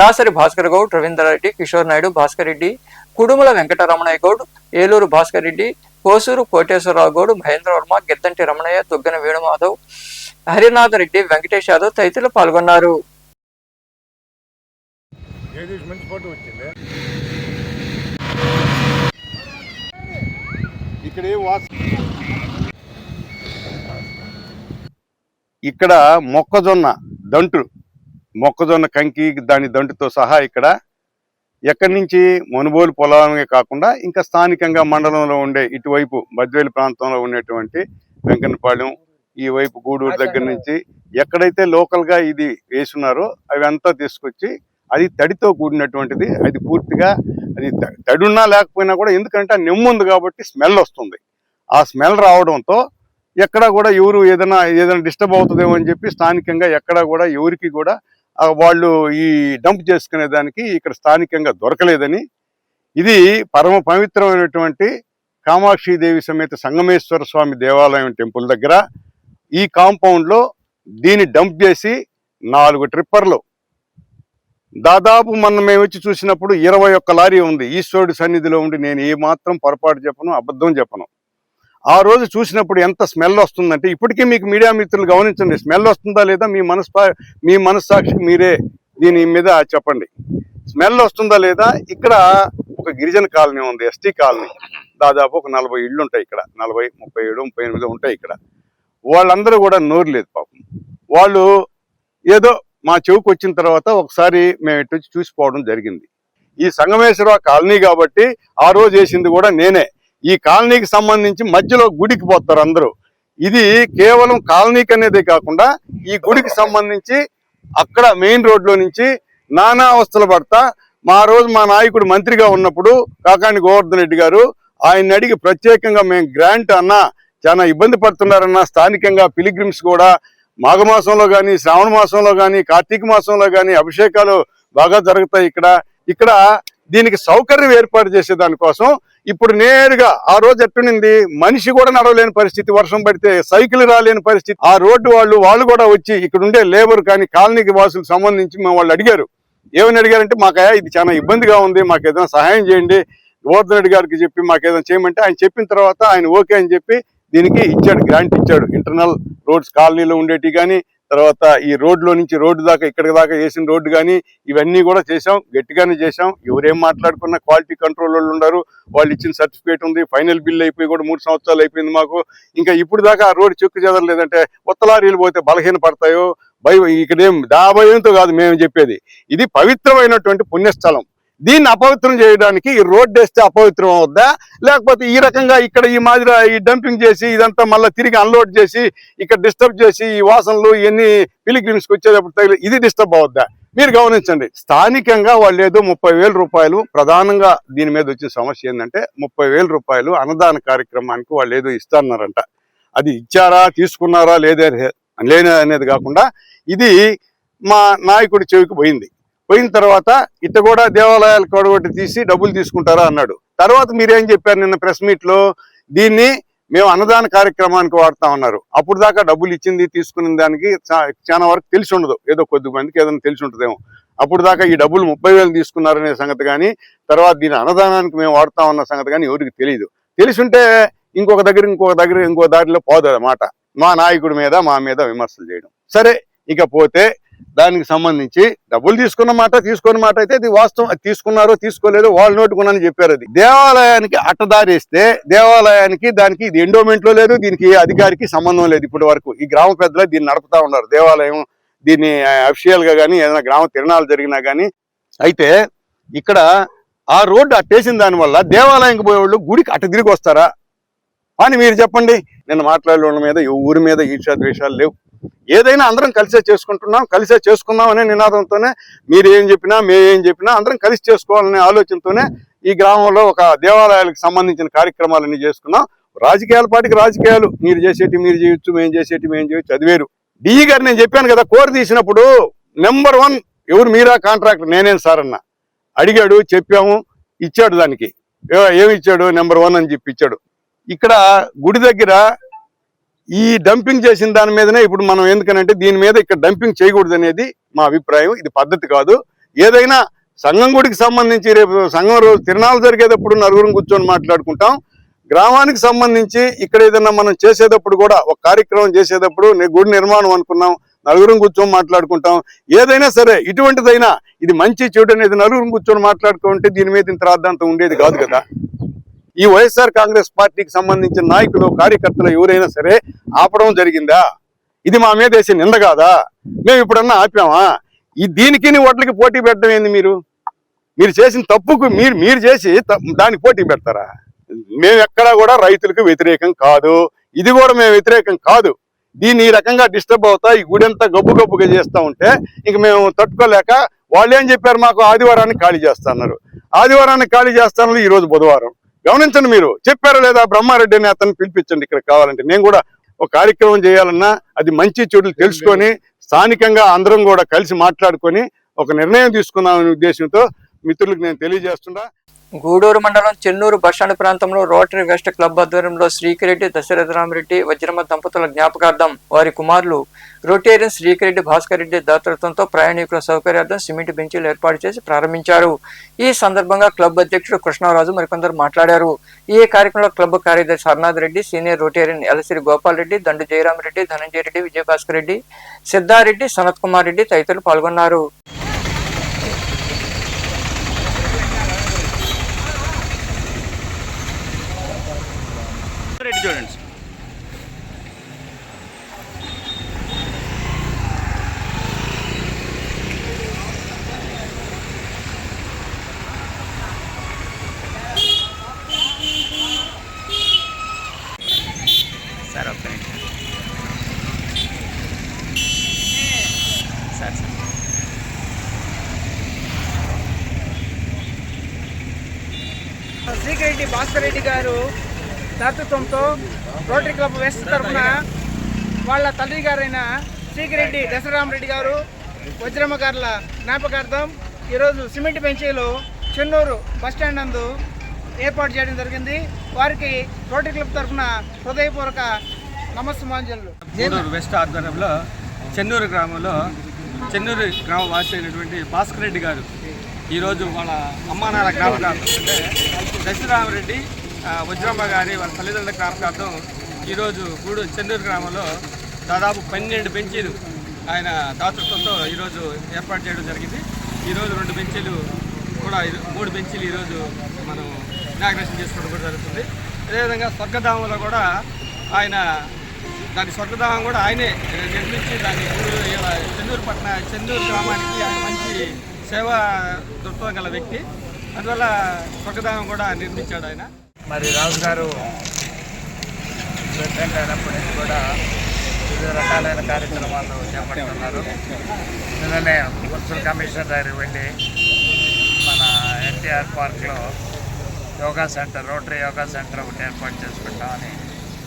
దాసరి భాస్కర్ గౌడ్, రవీంద్రారెడ్డి, కిషోర్ నాయుడు, భాస్కర్ రెడ్డి, కుడుముల వెంకటరమణయ్య గౌడ్, ఏలూరు భాస్కర్ రెడ్డి, కోసూరు కోటేశ్వరరావు గౌడ్, మహేంద్ర వర్మ, గిద్దంటి రమణయ్య, దుగ్గన వేణుమాధవ్, హరినాథ్ రెడ్డి, వెంకటేష్ యాదవ్ తదితరులు పాల్గొన్నారు. ఇక్కడ మొక్కజొన్న కంకి దాని దంటుతో సహా ఇక్కడ ఎక్కడి నుంచి మనుబోలు పొలాలనే కాకుండా ఇంకా స్థానికంగా మండలంలో ఉండే ఇటువైపు బద్వేలు ప్రాంతంలో ఉండేటువంటి వెంకన్నపాలెం, ఈ వైపు గూడూరు దగ్గర నుంచి ఎక్కడైతే లోకల్గా ఇది వేసున్నారో అవి అంతా తీసుకొచ్చి అది తడితో కూడినటువంటిది. అది పూర్తిగా అది తడున్నా లేకపోయినా కూడా, ఎందుకంటే ఆ నెమ్ము ఉంది కాబట్టి స్మెల్ వస్తుంది. ఆ స్మెల్ రావడంతో ఎక్కడా కూడా ఎవరు ఏదైనా డిస్టర్బ్ అవుతుందేమో అని చెప్పి స్థానికంగా ఎక్కడా కూడా ఎవరికి కూడా వాళ్ళు ఈ డంప్ చేసుకునే దానికి ఇక్కడ స్థానికంగా దొరకలేదని, ఇది పరమ పవిత్రమైనటువంటి కామాక్షిదేవి సమేత సంగమేశ్వర స్వామి దేవాలయం టెంపుల్ దగ్గర ఈ కాంపౌండ్లో దీన్ని డంప్ చేసి 4 ట్రిప్పర్లు దాదాపు మొన్న మేము వచ్చి చూసినప్పుడు 21 లారీ ఉంది. ఈశ్వరుడి సన్నిధిలో ఉండి నేను ఏమాత్రం పొరపాటు చెప్పను, అబద్ధం చెప్పను. ఆ రోజు చూసినప్పుడు ఎంత స్మెల్ వస్తుందంటే, ఇప్పటికీ మీకు మీడియా మిత్రులు గమనించండి, స్మెల్ వస్తుందా లేదా మీ మనస్సాక్షికి మీరే దీని మీద చెప్పండి. స్మెల్ వస్తుందా లేదా? ఇక్కడ ఒక గిరిజన కాలనీ ఉంది, ఎస్టీ కాలనీ. దాదాపు ఒక 40 ఇళ్ళు ఉంటాయి ఇక్కడ, 40, 37, 38 ఉంటాయి ఇక్కడ. వాళ్ళందరూ కూడా నోరు లేదు పాపం. వాళ్ళు ఏదో మా చెవుకు వచ్చిన తర్వాత ఒకసారి మేము ఇటు వచ్చి చూసిపోవడం జరిగింది. ఈ సంగమేశ్వర కాలనీ కాబట్టి ఆ రోజు వేసింది కూడా నేనే. ఈ కాలనీకి సంబంధించి మధ్యలో గుడికి పోతారు అందరూ. ఇది కేవలం కాలనీకి అనేదే కాకుండా ఈ గుడికి సంబంధించి అక్కడ మెయిన్ రోడ్లో నుంచి నానా అవస్థలు పడతా మా నాయకుడు మంత్రిగా ఉన్నప్పుడు కాకాణి గోవర్ధన్ రెడ్డి గారు ఆయన్ని అడిగి ప్రత్యేకంగా మేము గ్రాంట్ అన్నా చాలా ఇబ్బంది పడుతున్నారన్న, స్థానికంగా పిలిగ్రిమ్స్ కూడా మాఘమాసంలో కానీ, శ్రావణ మాసంలో కానీ, కార్తీక మాసంలో కానీ అభిషేకాలు బాగా జరుగుతాయి ఇక్కడ దీనికి సౌకర్యం ఏర్పాటు చేసే దానికోసం ఇప్పుడు నేరుగా ఆ రోజు ఎట్టునింది, మనిషి కూడా నడవలేని పరిస్థితి, వర్షం పడితే సైకిల్ రాలేని పరిస్థితి. ఆ రోడ్డు వాళ్ళు కూడా వచ్చి ఇక్కడ ఉండే లేబర్ కానీ కాలనీకి వాసులకు సంబంధించి మేము వాళ్ళు అడిగారు. ఏమని అడిగారంటే, మాకయ్యా ఇది చాలా ఇబ్బందిగా ఉంది, మాకు ఏదైనా సహాయం చేయండి, గోవర్ధన్ రెడ్డి గారికి చెప్పి మాకు ఏదైనా చేయమంటే ఆయన చెప్పిన తర్వాత ఆయన ఓకే అని చెప్పి దీనికి ఇచ్చాడు, గ్రాంట్ ఇచ్చాడు. ఇంటర్నల్ రోడ్స్ కాలనీలో ఉండేటి కానీ, తర్వాత ఈ రోడ్లో నుంచి రోడ్డు దాకా ఇక్కడికి దాకా వేసిన రోడ్డు కానీ ఇవన్నీ కూడా చేసాం, గట్టిగానే చేసాం. ఎవరేం మాట్లాడుకున్నా క్వాలిటీ కంట్రోల్ వాళ్ళు ఉన్నారు, వాళ్ళు ఇచ్చిన సర్టిఫికేట్ ఉంది. ఫైనల్ బిల్ అయిపోయి కూడా 3 సంవత్సరాలు అయిపోయింది మాకు. ఇంకా ఇప్పుడు దాకా ఆ రోడ్డు చెక్కు చెదరలేదంటే ఉత్తలారీలు పోతే బలహీన పడతాయో ఇక్కడేం భయంతో కాదు మేము చెప్పేది. ఇది పవిత్రమైనటువంటి పుణ్యస్థలం. దీన్ని అపవిత్రం చేయడానికి ఈ రోడ్డు వేస్తే అపవిత్రం అవుద్దా, లేకపోతే ఈ రకంగా ఇక్కడ ఈ మాదిరి ఈ డంపింగ్ చేసి ఇదంతా మళ్ళీ తిరిగి అన్లోడ్ చేసి ఇక్కడ డిస్టర్బ్ చేసి ఈ వాసనలు ఇవన్నీ పిలిగ్రిమ్స్కి వచ్చేటప్పుడు తగిలి ఇది డిస్టర్బ్ అవుద్దా? మీరు గమనించండి. స్థానికంగా వాళ్ళు ఏదో 30,000 రూపాయలు, ప్రధానంగా దీని మీద వచ్చిన సమస్య ఏంటంటే 30,000 రూపాయలు అన్నదాన కార్యక్రమానికి వాళ్ళు ఏదో ఇస్తారన్నారంట. అది ఇచ్చారా, తీసుకున్నారా లేని అనేది కాకుండా ఇది మా నాయకుడి చెవికి పోయిన తర్వాత ఇట్ట కూడా దేవాలయాలు కొడగొట్టి తీసి డబ్బులు తీసుకుంటారా అన్నాడు. తర్వాత మీరేం చెప్పారు నిన్న ప్రెస్ మీట్లో, దీన్ని మేము అన్నదాన కార్యక్రమానికి వాడుతా ఉన్నారు. అప్పుడు దాకా డబ్బులు ఇచ్చింది తీసుకున్న దానికి చాలా వరకు తెలిసి ఉండదు, ఏదో కొద్ది మందికి ఏదైనా తెలిసి ఉంటుందేమో. అప్పుడు దాకా ఈ డబ్బులు 30,000 తీసుకున్నారనే సంగతి కానీ, తర్వాత దీని అన్నదానానికి మేము వాడుతా ఉన్న సంగతి కానీ ఎవరికి తెలియదు. తెలిసుంటే ఇంకొక దారిలో పోదు అన్నమాట. మా నాయకుడి మీద మా మీద విమర్శలు చేయడం. సరే, ఇకపోతే దానికి సంబంధించి డబ్బులు తీసుకున్న మాట అయితే అది వాస్తవం. అది తీసుకున్నారో తీసుకోలేదో వాళ్ళు నోటుకున్నారని చెప్పారు. అది దేవాలయానికి అట్టదారేస్తే దేవాలయానికి దానికి ఇది ఎండోమెంట్లో లేదు, దీనికి ఏ అధికారికి సంబంధం లేదు. ఇప్పటి వరకు ఈ గ్రామ పెద్దలు దీన్ని నడుపుతా ఉన్నారు. దేవాలయం దీన్ని అఫిషియల్ గా కానీ ఏదైనా గ్రామ తిరణాలు జరిగినా కానీ. అయితే ఇక్కడ ఆ రోడ్డు అట్టేసిన దానివల్ల దేవాలయంకి పోయేవాళ్ళు గుడికి అట్ట తిరిగి వస్తారా అని మీరు చెప్పండి. నిన్న మాట్లాడే మీద ఊరి మీద ఈర్ష్యా ద్వేషాలు లేవు. ఏదైనా అందరం కలిసే చేసుకుందాం అనే నినాదంతోనే మీరు ఏం చెప్పినా మేమేం చెప్పినా అందరం కలిసి చేసుకోవాలనే ఆలోచనతోనే ఈ గ్రామంలో ఒక దేవాలయాలకు సంబంధించిన కార్యక్రమాలన్నీ చేసుకున్నాం. రాజకీయాల పాటికి రాజకీయాలు, మీరు చేసేటి మీరు చేయొచ్చు, మేము చేసేటి మేము చేయొచ్చు, అది వేరు. డిఈ గారు నేను చెప్పాను కదా, కోర్ తీసినప్పుడు నెంబర్ 1 ఎవరు మీరా కాంట్రాక్టర్ నేనేం సార్ అన్న అడిగాడు, చెప్పాము, ఇచ్చాడు. దానికి ఏమి ఇచ్చాడు, నెంబర్ 1 అని చెప్పి ఇచ్చాడు. ఇక్కడ గుడి దగ్గర ఈ డంపింగ్ చేసిన దాని మీదనే ఇప్పుడు మనం ఎందుకనంటే దీని మీద ఇక్కడ డంపింగ్ చేయకూడదు అనేది మా అభిప్రాయం. ఇది పద్ధతి కాదు. ఏదైనా సంఘం గుడికి సంబంధించి రేపు సంఘం రోజు తిరణాలు జరిగేటప్పుడు నలుగురం కూర్చొని మాట్లాడుకుంటాం. గ్రామానికి సంబంధించి ఇక్కడ ఏదైనా మనం చేసేటప్పుడు కూడా ఒక కార్యక్రమం చేసేటప్పుడు గుడి నిర్మాణం అనుకున్నాం, నలుగురం కూర్చొని మాట్లాడుకుంటాం. ఏదైనా సరే ఇటువంటిదైనా ఇది మంచి చెడు అనేది నలుగురం కూర్చొని మాట్లాడుకుంటే దీని మీద ఇంత రాద్ధాంతం ఉండేది కాదు కదా. ఈ వైఎస్ఆర్ కాంగ్రెస్ పార్టీకి సంబంధించిన నాయకులు కార్యకర్తలు ఎవరైనా సరే ఆపడం జరిగిందా? ఇది మా మీద వేసే నింద కాదా? మేము ఇప్పుడన్నా ఆపామా? దీనికి ఓట్లకి పోటీ పెట్టడం ఏంది? మీరు చేసిన తప్పుకు మీరు చేసి దానికి పోటీ పెడతారా? మేము ఎక్కడా కూడా రైతులకు వ్యతిరేకం కాదు, ఇది కూడా మేము వ్యతిరేకం కాదు. దీన్ని ఈ రకంగా డిస్టర్బ్ అవుతా ఈ గుడంతా గబ్బుగా చేస్తూ ఉంటే ఇంక మేము తట్టుకోలేక వాళ్ళు ఏం చెప్పారు, మాకు ఆదివారాన్ని ఖాళీ చేస్తున్నారు. ఆదివారాన్ని ఖాళీ చేస్తున్నారు, ఈ రోజు బుధవారం. గమనించండి, మీరు చెప్పారా లేదా? బ్రహ్మారెడ్డి అని అతను పిలిపించండి ఇక్కడ కావాలంటే. నేను కూడా ఒక కార్యక్రమం చేయాలన్నా అది మంచి చెడులు తెలుసుకొని స్థానికంగా అందరం కూడా కలిసి మాట్లాడుకొని ఒక నిర్ణయం తీసుకుందామనే ఉద్దేశంతో మిత్రులకు నేను తెలియజేస్తున్నా. గూడూరు మండలం చెన్నూరు బస్టాండ్ ప్రాంతంలో రోటరీ వెస్ట్ క్లబ్ ఆధ్వర్యంలో శ్రీకిరెడ్డి దశరథరామరెడ్డి వజ్రమ్మ దంపతుల జ్ఞాపకార్థం వారి కుమారులు రొటేరియన్ శ్రీకిరెడ్డి భాస్కర్ రెడ్డి దాతృత్వంతో ప్రయాణికుల సౌకర్యార్థం సిమెంట్ బెంచీలు ఏర్పాటు చేసి ప్రారంభించారు. ఈ సందర్భంగా క్లబ్ అధ్యక్షుడు కృష్ణరాజు మరికొందరు మాట్లాడారు. ఈ కార్యక్రమంలో క్లబ్ కార్యదర్శి హర్నాథ్ రెడ్డి, సీనియర్ రొటేరియన్ ఎలసిరి గోపాల్ రెడ్డి, దండు జయరామరెడ్డి, ధనంజయ రెడ్డి, విజయభాస్కర్ రెడ్డి, సిద్ధారెడ్డి, సనత్ కుమార్ రెడ్డి తదితరులు పాల్గొన్నారు. చూడండి సార్, ఒక్క నిమిషం సార్. శ్రీకిరెడ్డి భాస్కర్ రెడ్డి గారు దాతృత్వంతో రోటరీ క్లబ్ వెస్ట్ తరఫున వాళ్ళ తండ్రి గారైన శ్రీకిరెడ్డి దశరథరామరెడ్డి గారు వజ్రమ్మ గారుల జ్ఞాపకార్థం ఈరోజు సిమెంట్ బెంచీలు చెన్నూరు బస్టాండ్ నందు ఏర్పాటు చేయడం జరిగింది. వారికి రోటరీ క్లబ్ తరఫున హృదయపూర్వక నమస్సుమాంజలు. గూడూరు వెస్ట్ ఆధ్వర్యంలో చెన్నూరు గ్రామంలో చెన్నూరు గ్రామ వాసి అయినటువంటి భాస్కర్ రెడ్డి గారు ఈరోజు వాళ్ళ అమ్మానాన్న జ్ఞాపకార్థం అంటే దశరథరామరెడ్డి వజ్రమ్మ గారి వాళ్ళ తల్లిదండ్రుల జ్ఞాపకార్థం ఈరోజు చెన్నూరు గ్రామంలో దాదాపు 12 బెంచీలు ఆయన దాతృత్వంతో ఈరోజు ఏర్పాటు చేయడం జరిగింది. ఈరోజు 2 బెంచీలు కూడా 3 బెంచీలు ఈరోజు మనం ఇనాగ్రేషన్ చేసుకోవడం కూడా జరుగుతుంది. అదేవిధంగా స్వర్గధామంలో కూడా ఆయన స్వర్గధామం కూడా ఆయనే నిర్మించి దాన్ని చెన్నూరు గ్రామానికి ఆయన మంచి సేవా దృక్పథం గల వ్యక్తి. అందువల్ల స్వర్గధామం కూడా నిర్మించాడు ఆయన. మరి రాజు గారు ప్రెసిడెంట్ అయినప్పటి నుంచి కూడా వివిధ రకాలైన కార్యక్రమాలు చేపడుతున్నారు. నిన్ననే మున్సిపల్ కమిషనర్ దగ్గరికి వెళ్ళి మన ఎన్టీఆర్ పార్క్లో yoga centre, rotary yoga centre ఒకటి ఏర్పాటు చేసుకుంటామని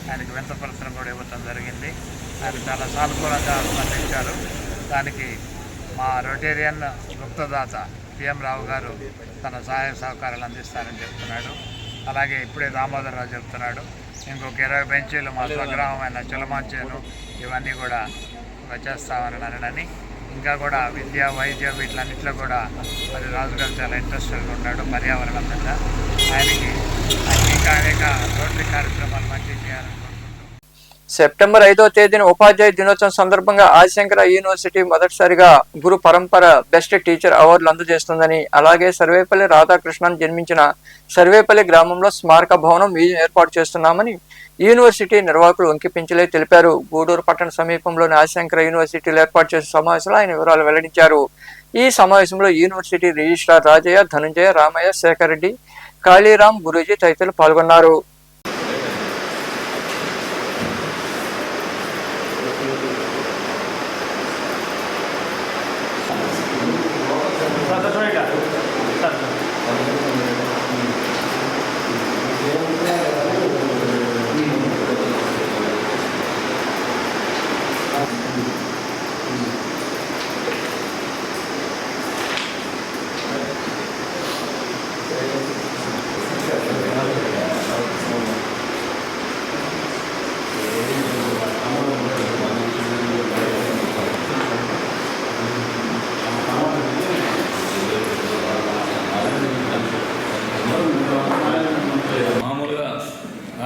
ఆయనకి వింతపత్రం కూడా ఇవ్వటం జరిగింది. ఆయన చాలా సానుకూలంగా స్పందించారు. దానికి మా రొటేరియన్ గుప్తదాత పిఎం రావు గారు తన సహాయ సహకారాలు అందిస్తారని చెప్తున్నాడు. అలాగే ఇప్పుడే దామోదరరావు చెప్తున్నాడు ఇంకొక 20 బెంచీలు మా స్వగ్రామమైన చిలమాంచేను ఇవన్నీ కూడా చేస్తామని, ఇంకా కూడా విద్య, వైద్యం వీటిలన్నింటిలో కూడా మరి రాజుగారు చాలా ఇంట్రెస్టెడ్గా ఉన్నాడు పర్యావరణం మీద. ఆయనకి ఇంకా అనేక రోటరీ కార్యక్రమాలు మంచి చేయాలని. సెప్టెంబర్ 5వ తేదీన ఉపాధ్యాయ దినోత్సవం సందర్భంగా ఆదిశంకర యూనివర్సిటీ మొదటిసారిగా గురు పరంపర బెస్ట్ టీచర్ అవార్డులు అందజేస్తుందని, అలాగే సర్వేపల్లి రాధాకృష్ణన్ జన్మించిన సర్వేపల్లి గ్రామంలో స్మారక భవనం ఏర్పాటు చేస్తున్నామని యూనివర్సిటీ నిర్వాహకులు వంకిపించలే తెలిపారు. గూడూరు పట్టణ సమీపంలోని ఆదిశంకర యూనివర్సిటీలో ఏర్పాటు చేసిన సమావేశంలో ఆయన వివరాలు వెల్లడించారు. ఈ సమావేశంలో యూనివర్సిటీ రిజిస్ట్రార్ రాజయ్య, ధనంజయ, రామయ్య, శేఖర్ రెడ్డి, కాళీరామ్, గురూజీ తదితరులు పాల్గొన్నారు.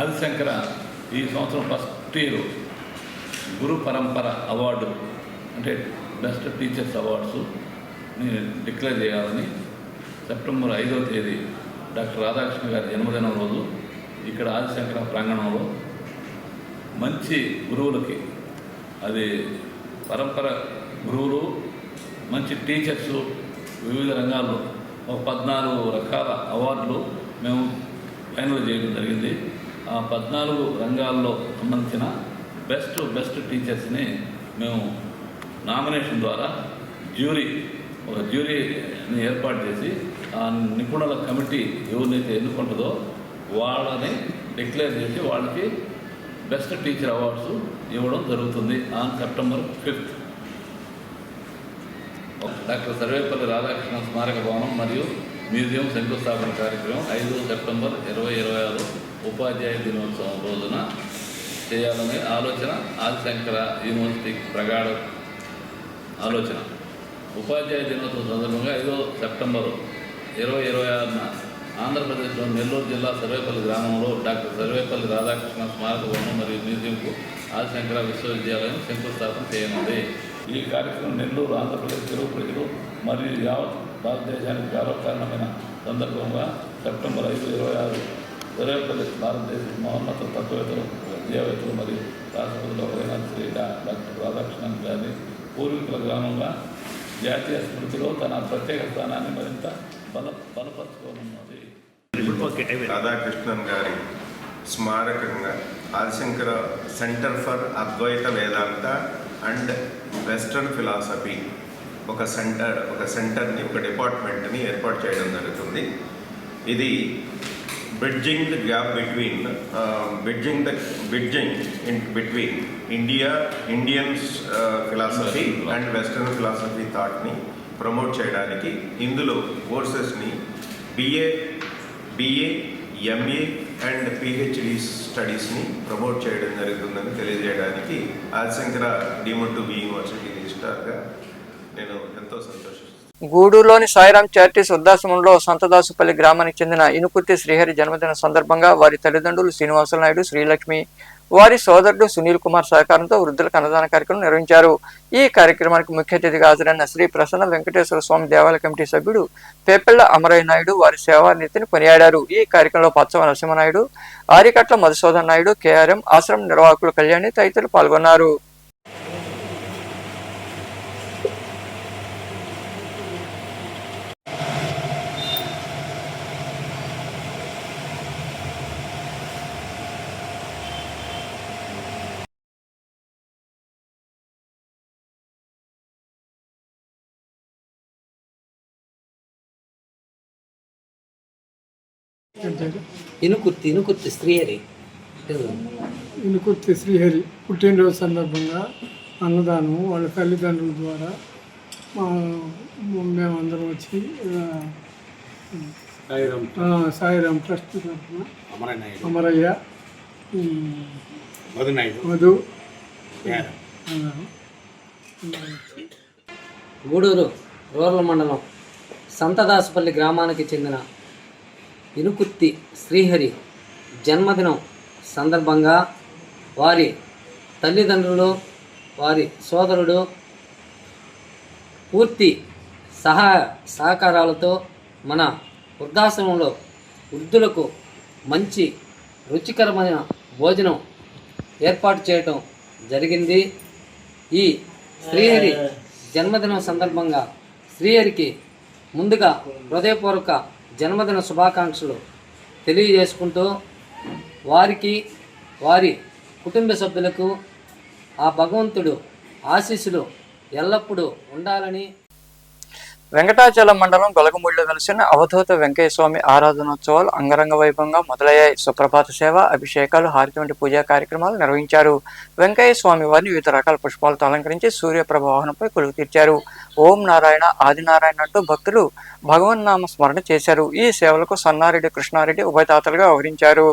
ఆదిశంకర ఈ సంవత్సరం ఫస్ట్ ఇయర్ గురు పరంపర అవార్డు అంటే బెస్ట్ టీచర్స్ అవార్డ్స్ని డిక్లేర్ చేయాలని సెప్టెంబర్ 5వ తేదీ డాక్టర్ రాధాకృష్ణ గారి జన్మదినం రోజు ఇక్కడ ఆదిశంకర ప్రాంగణంలో మంచి గురువులకి, అది పరంపర గురువులు, మంచి టీచర్సు, వివిధ రంగాల్లో ఒక 14 రకాల అవార్డులు మేము ఫైనల్ చేయడం జరిగింది. ఆ 14 రంగాల్లో సంబంధించిన బెస్ట్ టీచర్స్ని మేము నామినేషన్ ద్వారా ఒక జ్యూరీని ఏర్పాటు చేసి ఆ నిపుణుల కమిటీ ఎవరినైతే ఎన్నుకుంటుందో వాళ్ళని డిక్లేర్ చేసి వాళ్ళకి బెస్ట్ టీచర్ అవార్డ్స్ ఇవ్వడం జరుగుతుంది on September 5th. Doctor Sarvepalli Radhakrishna స్మారక భవనం మరియు మ్యూజియం శంకుస్థాపన కార్యక్రమం 5 సెప్టెంబర్ 2026 ఉపాధ్యాయ దినోత్సవం రోజున చేయాలనే ఆలోచన ఆదిశంకర యూనివర్సిటీ ప్రగాఢ ఆలోచన. ఉపాధ్యాయ దినోత్సవం సందర్భంగా 5 సెప్టెంబర్ 2026న ఆంధ్రప్రదేశ్లోని నెల్లూరు జిల్లా సర్వేపల్లి గ్రామంలో డాక్టర్ సర్వేపల్లి రాధాకృష్ణ స్మారక భవనం మరియు మ్యూజియంకు ఆదిశంకర విశ్వవిద్యాలయం శంకుస్థాపన చేయనుంది. ఈ కార్యక్రమం నెల్లూరు, ఆంధ్రప్రదేశ్ తెలుగు ప్రజలు మరియు యావత్ భారతదేశానికి గౌరవకారణమైన సందర్భంగా సెప్టెంబర్ 5, 2026 సర్వేపల్లి భారతదేశ మహోన్నత తత్వవేత్తలు, విద్యావేత్తలు మరియు రాష్ట్రపతిలో ఒకరైన శ్రీ డాక్టర్ రాధాకృష్ణన్ గారి పూర్వీకుల గ్రామంగా జాతీయ స్మృతిలో తన ప్రత్యేక స్థానాన్ని మరింత బలపరుచుకోనున్నది. రాధాకృష్ణన్ గారి స్మారకంగా Adishankara centre for Advaita Vedanta and western philosophy ఒక సెంటర్ని, ఒక డిపార్ట్మెంట్ని ఏర్పాటు చేయడం జరుగుతుంది. ఇది bridging the gap between Indians philosophy and western philosophy థాట్ని ప్రమోట్ చేయడానికి ఇందులో కోర్సెస్ని బిఏ, ఎంఏ అండ్ పిహెచ్డి స్టడీస్ని ప్రమోట్ చేయడం జరుగుతుందని తెలియజేయడానికి Adishankara deemed to be university రిజిస్ట్రార్గా నేను ఎంతో సంతోషిస్తున్నాను. గూడూరులోని సాయిరాం చారిటీస్ వృద్ధాశ్రమంలో సంతదాసుపల్లి గ్రామానికి చెందిన ఇనుకుర్తి శ్రీహరి జన్మదిన సందర్భంగా వారి తల్లిదండ్రులు శ్రీనివాసులు నాయుడు, శ్రీలక్ష్మి, వారి సోదరుడు సునీల్ కుమార్ సహకారంతో వృద్ధులకు అన్నదాన కార్యక్రమం నిర్వహించారు. ఈ కార్యక్రమానికి ముఖ్య అతిథిగా హాజరైన శ్రీ ప్రసన్న వెంకటేశ్వర స్వామి దేవాలయ కమిటీ సభ్యుడు పేపెళ్ల అమరయ్య నాయుడు వారి సేవానీతిని కొనియాడారు. ఈ కార్యక్రమంలో పచ్చవ నరసింహనాయుడు, ఆరికట్ల మధుసూదన్ నాయుడు, కేఆర్ఎం ఆశ్రమం నిర్వాహకులు కళ్యాణి తదితరులు పాల్గొన్నారు. ఇనుకుర్తి శ్రీహరి పుట్టినరోజు సందర్భంగా అన్నదానం వాళ్ళ తల్లిదండ్రుల ద్వారా మేమందరం వచ్చి సాయిరాం ట్రస్ట్ తరఫున అమరయ్య, మధు, గూడూరు రూరల్ మండలం సంతదాసుపల్లి గ్రామానికి చెందిన ఇనుకుర్తి శ్రీహరి జన్మదినం సందర్భంగా వారి తల్లిదండ్రులు, వారి సోదరుడు పూర్తి సహకారాలతో మన వృద్ధాశ్రమంలో వృద్ధులకు మంచి రుచికరమైన భోజనం ఏర్పాటు చేయటం జరిగింది. ఈ శ్రీహరి జన్మదినం సందర్భంగా శ్రీహరికి ముందుగా హృదయపూర్వక జన్మదిన శుభాకాంక్షలు తెలియజేసుకుంటూ వారికి, వారి కుటుంబ సభ్యులకు ఆ భగవంతుడు ఆశీస్సులు ఎల్లప్పుడూ ఉండాలని. వెంకటాచలం మండలం గొలగమూడిలో కలిసిన అవధూత వెంకయ్య స్వామి ఆరాధనోత్సవాలు అంగరంగ వైభవంగా మొదలయ్యాయి. సుప్రభాత సేవ, అభిషేకాలు, హారతి వంటి పూజా కార్యక్రమాలు నిర్వహించారు. వెంకయ్య స్వామి వారిని వివిధ రకాల పుష్పాలతో అలంకరించి సూర్యప్రభ వాహనంపై కొలువు తీర్చారు. ఓం నారాయణ, ఆదినారాయణ అంటూ భక్తులు భగవన్నామ స్మరణ చేశారు. ఈ సేవలకు సన్నారెడ్డి, కృష్ణారెడ్డి ఉభయతాతలుగా వ్యవహరించారు.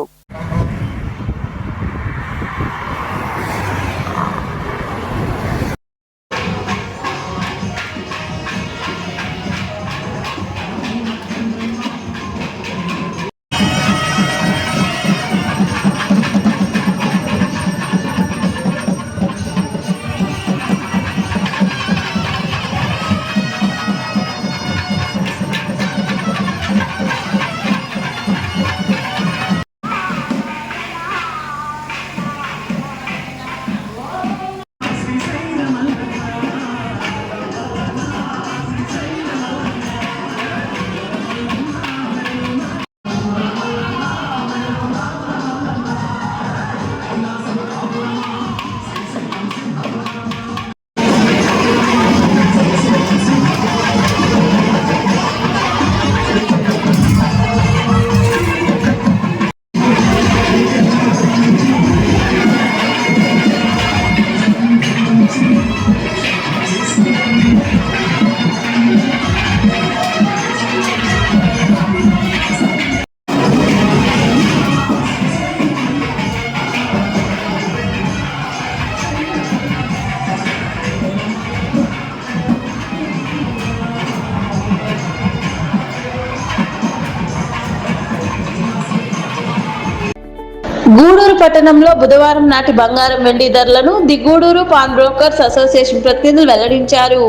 గూడూరు పట్టణంలో బుధవారం నాటి బంగారం వెండి ధరలను the Gudur pawn brokers association ప్రతినిధులు వెల్లడించారు.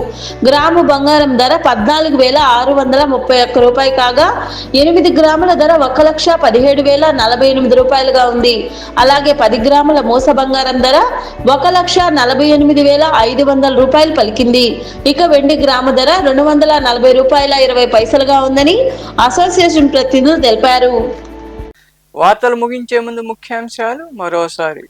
గ్రాము బంగారం ధర 14,631 రూపాయలు కాగా 8 గ్రాముల ధర 1,17,048 రూపాయలుగా ఉంది. అలాగే 10 గ్రాముల మోస బంగారం ధర 1,48,500 రూపాయలు పలికింది. ఇక వెండి గ్రాము ధర 240 రూపాయల 20 పైసలుగా ఉందని అసోసియేషన్ ప్రతినిధులు తెలిపారు. వార్తలు ముగించే ముందు ముఖ్యాంశాలు మరోసారి.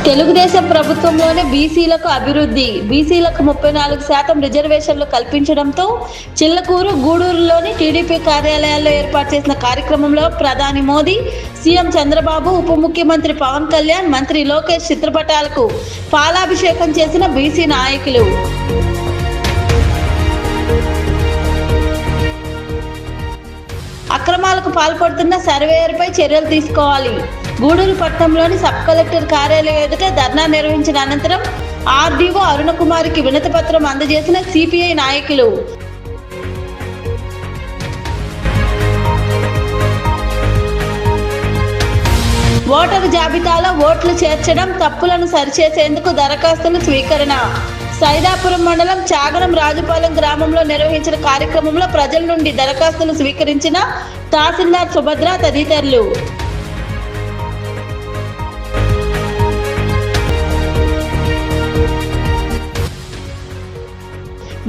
తెలుగుదేశం ప్రభుత్వంలోనే బీసీలకు అభివృద్ధి, బీసీలకు 34% రిజర్వేషన్లు కల్పించడంతో చిల్లకూరు, గూడూరులోని టీడీపీ కార్యాలయాల్లో ఏర్పాటు చేసిన కార్యక్రమంలో ప్రధాని మోదీ, సీఎం చంద్రబాబు, ఉప ముఖ్యమంత్రి పవన్ కళ్యాణ్, మంత్రి లోకేష్ చిత్రపటాలకు పాలాభిషేకం చేసిన బీసీ నాయకులు. అక్రమాలకు పాల్పడుతున్న సర్వేయర్పై చర్యలు తీసుకోవాలి. గూడూరు పట్టణంలోని సబ్ కలెక్టర్ కార్యాలయం ఎదుట ధర్నా నిర్వహించిన అనంతరం ఆర్డీఓ అరుణకుమారికి వినతి పత్రం అందజేసిన సిపిఐ నాయకులు. ఓటరు జాబితాలో ఓట్లు చేర్చడం, తప్పులను సరిచేసేందుకు దరఖాస్తుల స్వీకరణ. సైదాపురం మండలం చాగనం రాజుపాలెం గ్రామంలో నిర్వహించిన కార్యక్రమంలో ప్రజల నుండి దరఖాస్తులు స్వీకరించిన తహసీల్దార్ సుభద్ర తదితరులు.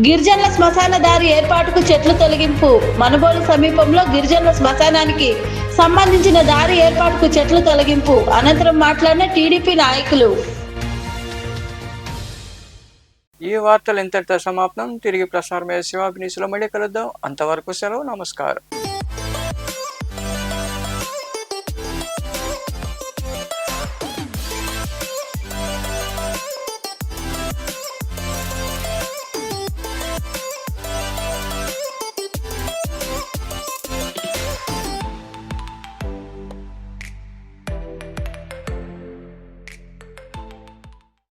గిరిజనుల శ్మశాన దారి ఏర్పాటుకు చెట్లు తొలగింపు. మనుబోలు సమీపంలో గిరిజనుల శ్మశానానికి సంబంధించిన దారి ఏర్పాటుకు చెట్లు తొలగింపు అనంతరం మాట్లాడిన టీడీపీ నాయకులు. ఈ వార్తలు ఇంతటితో సమాప్తం. తిరిగి ప్రసారమయ్యే శివాభినీసులో మళ్ళీ కలుద్దాం. అంతవరకు సెలవు. నమస్కారం.